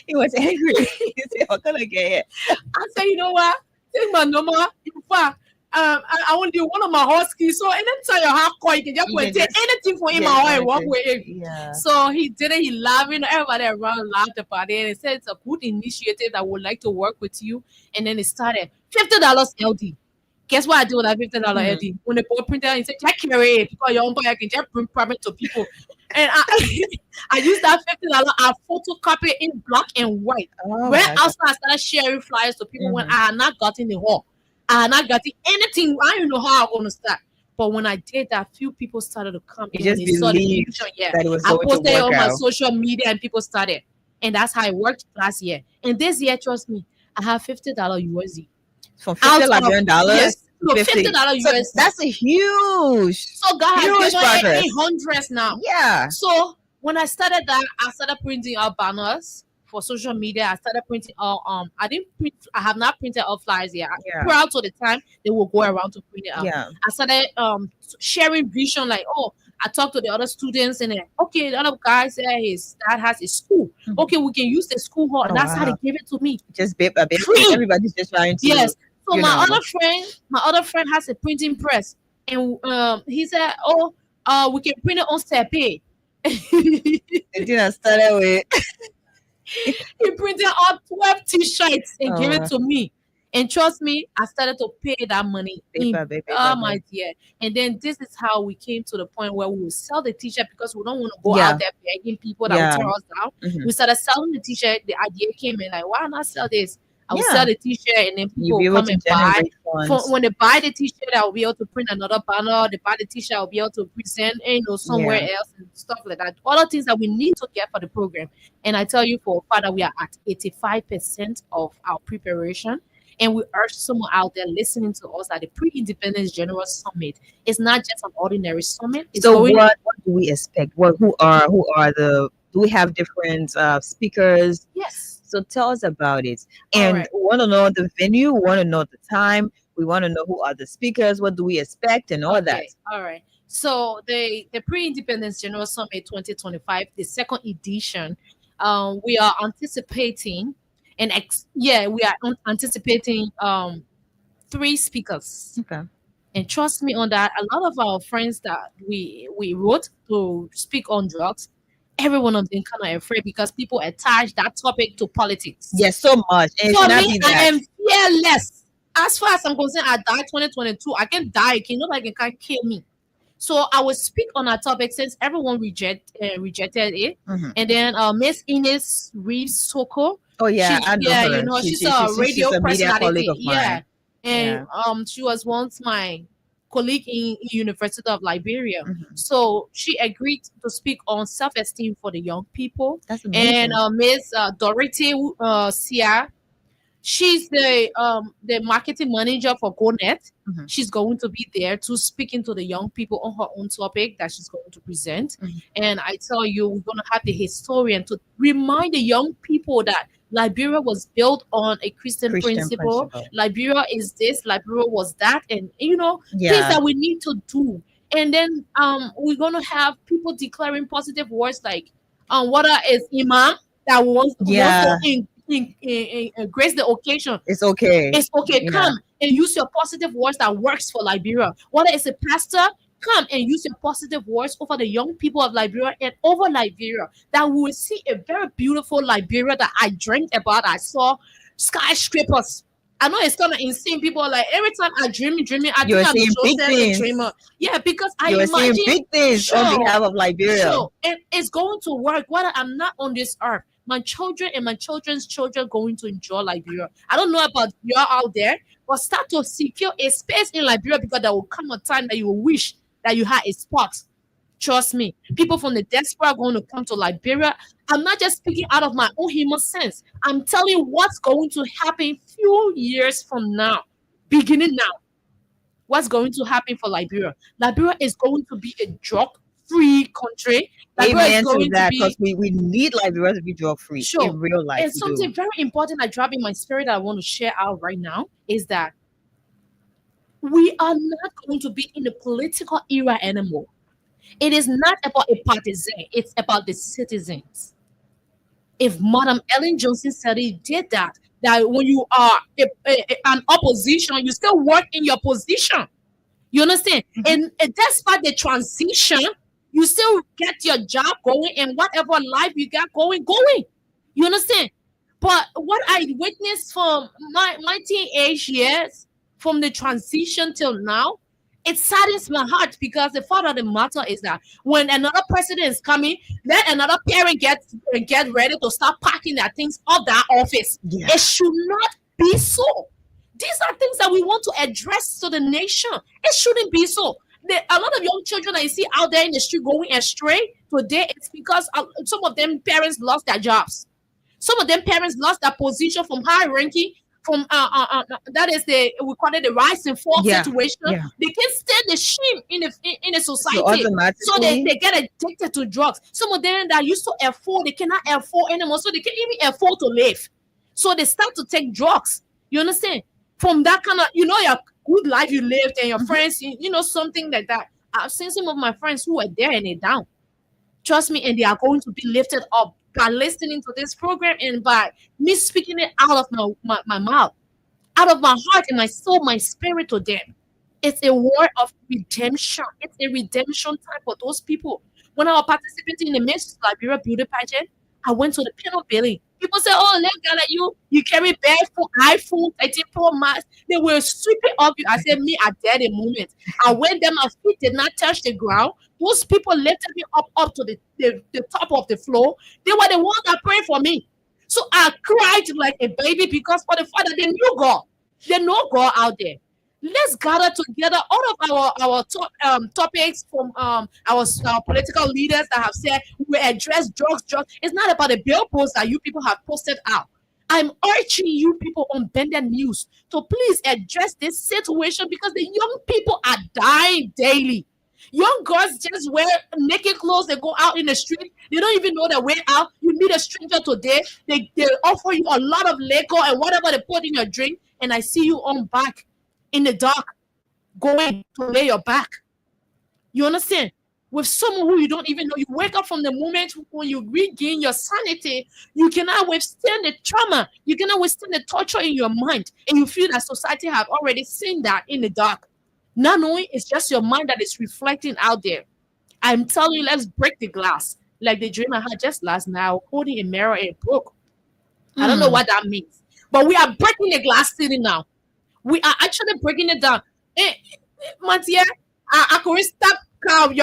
S1: He was angry. He said, "What can I get?"
S2: I said, you know what? Take my number. In fact, I want to do one of my huskies. So anytime you have coin, you can just
S1: You
S2: go and
S1: can
S2: take
S1: just
S2: anything for him
S1: get
S2: and walk
S1: anything.
S2: with him.
S1: Yeah.
S2: So he did it. He laughed. Everybody around laughed about it. And he said it's a good initiative that would like to work with you. And then it started $50 LD. Guess what I did with that $50
S1: Hmm.
S2: LD? When the boy printed out, he said, just carry it because your own boy, I can just print private to people. And I, I used that $50. I photocopy it in black and white.
S1: Oh
S2: Where
S1: my God.
S2: else I started sharing flyers to people when
S1: Mhm.
S2: I had not gotten the hall. I had not gotten anything. I don't know how I'm going to start. But when I did that, few people started to come
S1: You
S2: in when
S1: just
S2: they saw the
S1: believed
S2: picture. Yeah.
S1: that it was
S2: I
S1: going to
S2: posted it
S1: work
S2: on my
S1: out.
S2: social media and people started. And that's how it worked last year. And this year, trust me, I have $50 USD.
S1: From $50
S2: Out of,
S1: Liberian dollars
S2: yes,
S1: to
S2: no,
S1: 50.
S2: $50
S1: So
S2: USD.
S1: that's a huge,
S2: So God has
S1: huge
S2: given
S1: progress.
S2: it in hundreds now.
S1: Yeah.
S2: So when I started that, I started printing out banners for social media. I started printing out I didn't print I have not printed out flyers yet.
S1: Yeah.
S2: Proud to the time they will go around to print it out.
S1: Yeah.
S2: I started sharing vision like, oh, I talked to the other students and then okay, the other guy said his dad has a school.
S1: Mhm.
S2: Okay, we can use the school hall. And
S1: Oh,
S2: that's how they
S1: wow.
S2: gave it to me.
S1: Just bit by bit.
S2: Free.
S1: Everybody's just trying to,
S2: Yes. So
S1: you
S2: my
S1: know.
S2: other friend has a printing press, and he said, "Oh, we can print it on Sepe."
S1: And then I started with,
S2: He printed out 12 T-shirts and
S1: oh,
S2: gave it
S1: wow.
S2: to me. And trust me, I started to pay that money.
S1: Bit by bit, bit
S2: Oh
S1: by
S2: my
S1: bit.
S2: dear. And then this is how we came to the point where we will sell the T-shirt because we don't want to go
S1: Yeah.
S2: out there begging people that
S1: Yeah.
S2: will tear us down.
S1: Mhm.
S2: We started selling the T-shirt. The idea came in like, why not sell this? I will
S1: Yeah.
S2: sell the T-shirt and then
S1: You'll
S2: people
S1: be
S2: will
S1: able
S2: come
S1: to
S2: and buy.
S1: generate funds.
S2: When they buy the T-shirt, I will be able to print another banner. They buy the T-shirt, I'll be able to present, somewhere
S1: Yeah.
S2: else and stuff like that. All the things that we need to get for the program. And I tell you for a fact that we are at 85% of our preparation. And we urge someone out there listening to us that the Pre-Independence General Summit is not just an ordinary summit. It's
S1: So
S2: going.
S1: what do we expect? Who are the, do we have different speakers?
S2: Yes.
S1: So tell us about it.
S2: All
S1: And
S2: right.
S1: we want to know the venue, we want to know the time, we want to know who are the speakers, what do we expect, and all that.
S2: Okay. All right. So the Pre-Independence General Summit 2025, the second edition, we are anticipating we are anticipating 3 speakers.
S1: Okay.
S2: And trust me on that, a lot of our friends that we wrote to speak on drugs, every one of them kind of afraid because people attach that topic to politics.
S1: Yes, so much. And it
S2: For
S1: should not
S2: me,
S1: be
S2: I
S1: that.
S2: am fearless. As far as I'm concerned, I died 2022. I can die. Nobody can kill me. So I will speak on that topic since everyone rejected it.
S1: Mhm.
S2: And then Miss Ines Reeves Soko.
S1: Oh yeah, I know
S2: Yeah,
S1: her.
S2: she's a radio
S1: She's a media colleague
S2: personality.
S1: of
S2: Yeah.
S1: mine.
S2: And
S1: Yeah.
S2: she was once my colleague in University of Liberia.
S1: Mhm.
S2: So she agreed to speak on self-esteem for the young people.
S1: That's
S2: And
S1: amazing.
S2: Miss Dorothy Sia, She's the marketing manager for GoNet.
S1: Mhm.
S2: She's going to be there to speaking to the young people on her own topic that she's going to present.
S1: Mhm.
S2: And I tell you, we're going to have the historian to remind the young people that Liberia was built on a Christian
S1: Christian
S2: principle.
S1: principle.
S2: Liberia is this, Liberia was that, and things
S1: Yeah.
S2: that we need to do. And then we're going to have people declaring positive words like what is imam that wants to
S1: Yeah.
S2: grace the occasion.
S1: It's okay.
S2: It's okay.
S1: Yeah.
S2: Come and use your positive words that works for Liberia. Whether it's a pastor, come and use your positive words over the young people of Liberia and over Liberia. That we will see a very beautiful Liberia that I dreamed about. I saw skyscrapers. I know it's kind of insane. People are like, every time I dreaming, I
S1: You're
S2: think I'm
S1: seeing big
S2: Joseph the
S1: things.
S2: dreamer. Yeah, because I
S1: You're seeing
S2: imagine,
S1: big things on
S2: sure,
S1: behalf of Liberia.
S2: sure, and it's going to work. Whether I'm not on this earth, my children and my children's children going to enjoy Liberia. I don't know about you out there, but start to secure a space in Liberia because there will come a time that you will wish that you had a spot. Trust me, people from the diaspora are going to come to Liberia. I'm not just speaking out of my own human sense. I'm telling you what's going to happen few years from now, beginning now. What's going to happen for Liberia? Liberia is going to be a drug-free country. Liberia is
S1: Amen to
S2: going to
S1: that,
S2: be
S1: because we need Liberia to be drug free
S2: sure.
S1: in real life.
S2: And
S1: We do.
S2: something very important I drop in my spirit that I want to share out right now is that we are not going to be in the political era anymore. It is not about a partisan, it's about the citizens. If Madam Ellen Johnson said he did that, that when you are an opposition, you still work in your position. You understand?
S1: Mhm.
S2: And despite the transition, you still get your job going and whatever life you got going. You understand? But what I witnessed from my teenage years, from the transition till now, it saddens my heart because the fact of the matter is that when another president is coming, let another parent get ready to start packing their things up that office.
S1: Yeah.
S2: It should not be so. These are things that we want to address to the nation. It shouldn't be so. A lot of young children that you see out there in the street going astray today, it's because some of them parents lost their jobs. Some of them parents lost their position from high ranking, from that is we call it the rise and fall
S1: Yeah.
S2: situation.
S1: Yeah.
S2: They can't stand the shame in the
S1: So
S2: society. So they
S1: automatically,
S2: get addicted to drugs. Some of them that used to afford, they cannot afford anymore. So they can't even afford to live. So they start to take drugs. You understand? From that kind of, your good life you lived and your
S1: Mhm.
S2: friends, something like that. I've seen some of my friends who are there and they're down. Trust me, and they are going to be lifted up by listening to this program and by me speaking it out of my mouth, out of my heart and my soul, my spirit to them. It's a word of redemption. It's a redemption time for those people. When I was participating in the Miss Liberia beauty pageant, I went to the peanut building. People say, "Oh, look, girl, like you carry barefoot iPhone 13 Pro Max." They were sweeping up you. I said, "Me, at that moment, I went there. My feet did not touch the ground. Those people lifted me up to the top of the floor. They were the ones that prayed for me. So I cried like a baby because for the fact that they knew God. They know God out there. Let's gather together all of our topics from our political leaders that have said we address drugs. It's not about the billboards that you people have posted out. I'm urging you people on Bended News to please address this situation because the young people are dying daily. Young girls just wear naked clothes. They go out in the street. They don't even know their way out. You meet a stranger today. They offer you a lot of liquor and whatever they put in your drink. And I see you on back in the dark going to lay your back. You understand? With someone who you don't even know. You wake up from the moment when you regain your sanity. You cannot withstand the trauma. You cannot withstand the torture in your mind. And you feel that society have already seen that in the dark. Not knowing it's just your mind that is reflecting out there. I'm telling you, let's break the glass. Like the dream I had just last night, holding a mirror and it broke. I don't know
S1: Mm.
S2: what that means. But we are breaking the glass ceiling now. We are actually breaking it down. Mathieu, I could stop car, I'm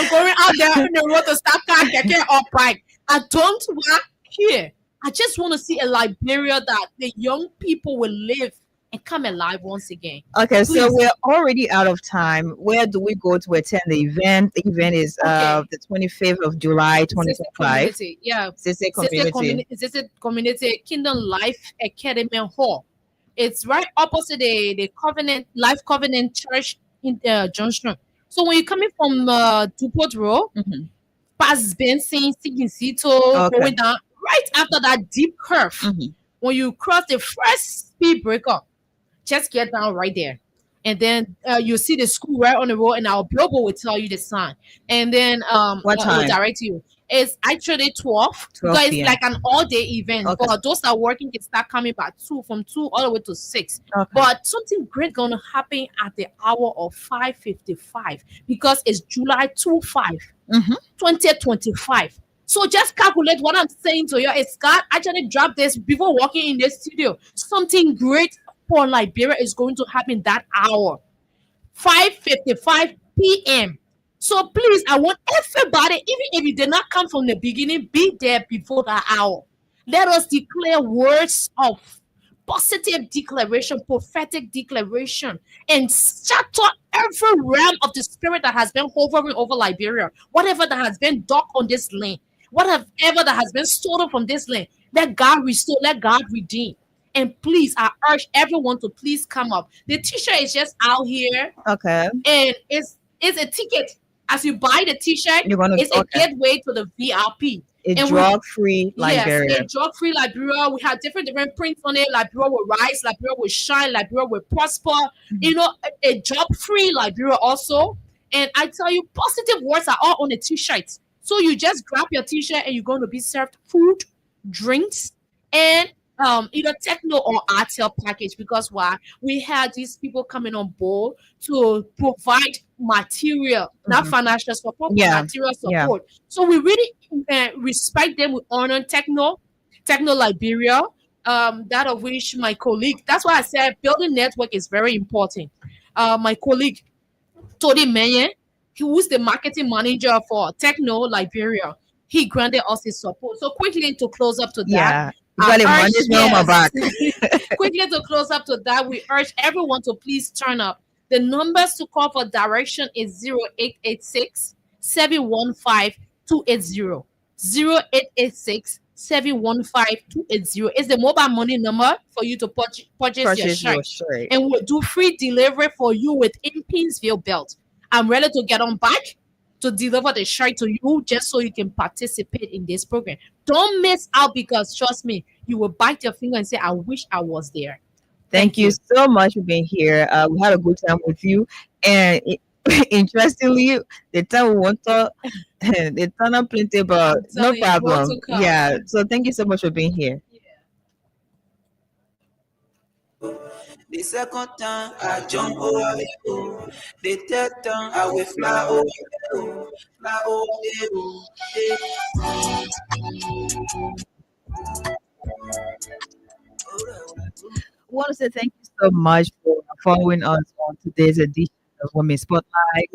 S2: going out there in the road to stop car, get up right. I don't want here. I just want to see a Liberia that the young people will live and come alive once again.
S1: Okay, so
S2: Please.
S1: we're already out of time. Where do we go to attend the event? The event is
S2: Okay.
S1: the 25th of July
S2: Sese
S1: 2025.
S2: Community. Yeah.
S1: Sise Community.
S2: Sese Community Kingdom Life Academy Hall. It's right opposite the Covenant Life Covenant Church in Junction. So when you're coming from Dupont Road,
S1: Mhm.
S2: past Benson, Siginsito,
S1: Okay.
S2: going down right after that deep curve,
S1: Mhm.
S2: when you cross the first speed breaker, just get down right there. And then you see the school right on the road, and our billboard will tell you the sign. And then
S1: What
S2: it will
S1: time?
S2: direct you. It's actually 12 because
S1: 12
S2: it's
S1: p.m.
S2: like an all day event.
S1: Okay.
S2: But those that are working can start coming by 2, from 2 all the way to 6.
S1: Okay.
S2: But something great going to happen at the hour of 5:55 because it's July 25,
S1: Mhm.
S2: 2025. So just calculate what I'm saying to you. Is God actually dropped this before walking in the studio? Something great for Liberia is going to happen that hour. 5:55 p.m. So please, I want everybody, even if you did not come from the beginning, be there before that hour. Let us declare words of positive declaration, prophetic declaration, and shatter every realm of the spirit that has been hovering over Liberia. Whatever that has been dark on this land, whatever that has been stolen from this land, let God restore, let God redeem. And please, I urge everyone to please come up. The t-shirt is just out here,
S1: Okay.
S2: and it's a ticket. As you buy the t-shirt,
S1: You're gonna
S2: it's a
S1: okay.
S2: gateway to the VIP.
S1: A
S2: And we
S1: drug-free
S2: Yes,
S1: Liberia.
S2: a drug-free Liberia. We have different prints on it. Liberia will rise, Liberia will shine, Liberia will prosper.
S1: Mhm.
S2: You know, a job-free Liberia also. And I tell you, positive words are all on the t-shirts. So you just grab your t-shirt and you're going to be served food, drinks, and either techno or RTL package. Because why? We had these people coming on board to provide material, not
S1: Mhm.
S2: financial support, but
S1: Yeah.
S2: material
S1: Yeah.
S2: support. So we really respect them. We honor Techno Liberia. That of which my colleague. That's why I said building network is very important. My colleague Tony Mayen, who is the marketing manager for Techno Liberia, he granted us his support. So quickly to close up to that,
S1: Yeah. You
S2: I
S1: got a
S2: urge
S1: management on my
S2: yes.
S1: back.
S2: Quickly to close up to that, we urge everyone to please turn up. The numbers to call for direction is 0886 715 280. 0886 715 280 is the mobile money number for you to purchase your
S1: Purchase your
S2: shirt.
S1: shirt.
S2: And we'll do free delivery for you within Pinsville Belt. I'm ready to get on back to deliver the shirt to you just so you can participate in this program. Don't miss out because trust me, you will bite your finger and say, I wish I was there.
S1: Thank
S2: Thank
S1: you
S2: you.
S1: so much for being here. We had a good time with you. And interestingly, the time we want to, the time are plenty, but
S2: I'm
S1: no
S2: telling you, more to
S1: problem.
S2: come.
S1: Yeah. So thank you so much for being here.
S3: The second time I jump over you. The third time I will fly over you. Fly over you.
S1: I want to say thank you so much for following us on today's edition of Women Spotlight.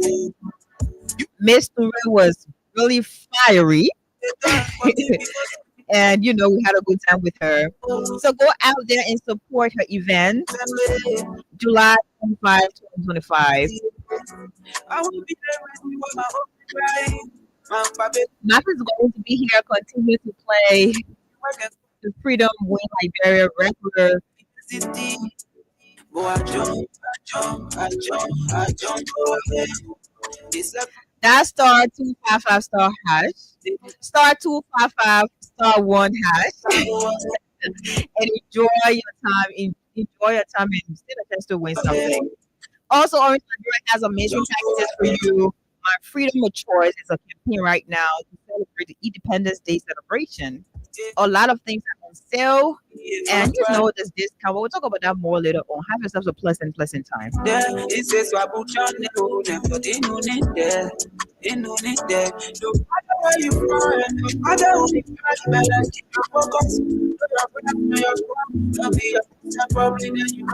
S1: Miss Ture was really fiery, and we had a good time with her. So go out there and support her event, July 25, 2025.
S3: I will be there with you when my hope is crying. My baby,
S1: Math is going to be here, continue to play
S3: work at
S1: the Freedom Win Liberia regular.
S3: the city. Go I jump, I jump, I jump, I jump over you. The second
S1: That star 255 star hash, star 255 star 1 hash, and enjoy your time. Enjoy your time and still a chance to win something. Also, Orange Nigeria has amazing packages for you. My Freedom of Choice is a campaign right now to celebrate the Independence Day celebration. A lot of things are on sale, and there's discount. But we'll talk about that more later on. Have yourselves a pleasant time.
S3: there, it says Wabuchane, but in no need there. In no need there. No matter where you from, no matter who you are, better keep your focus. You're probably then you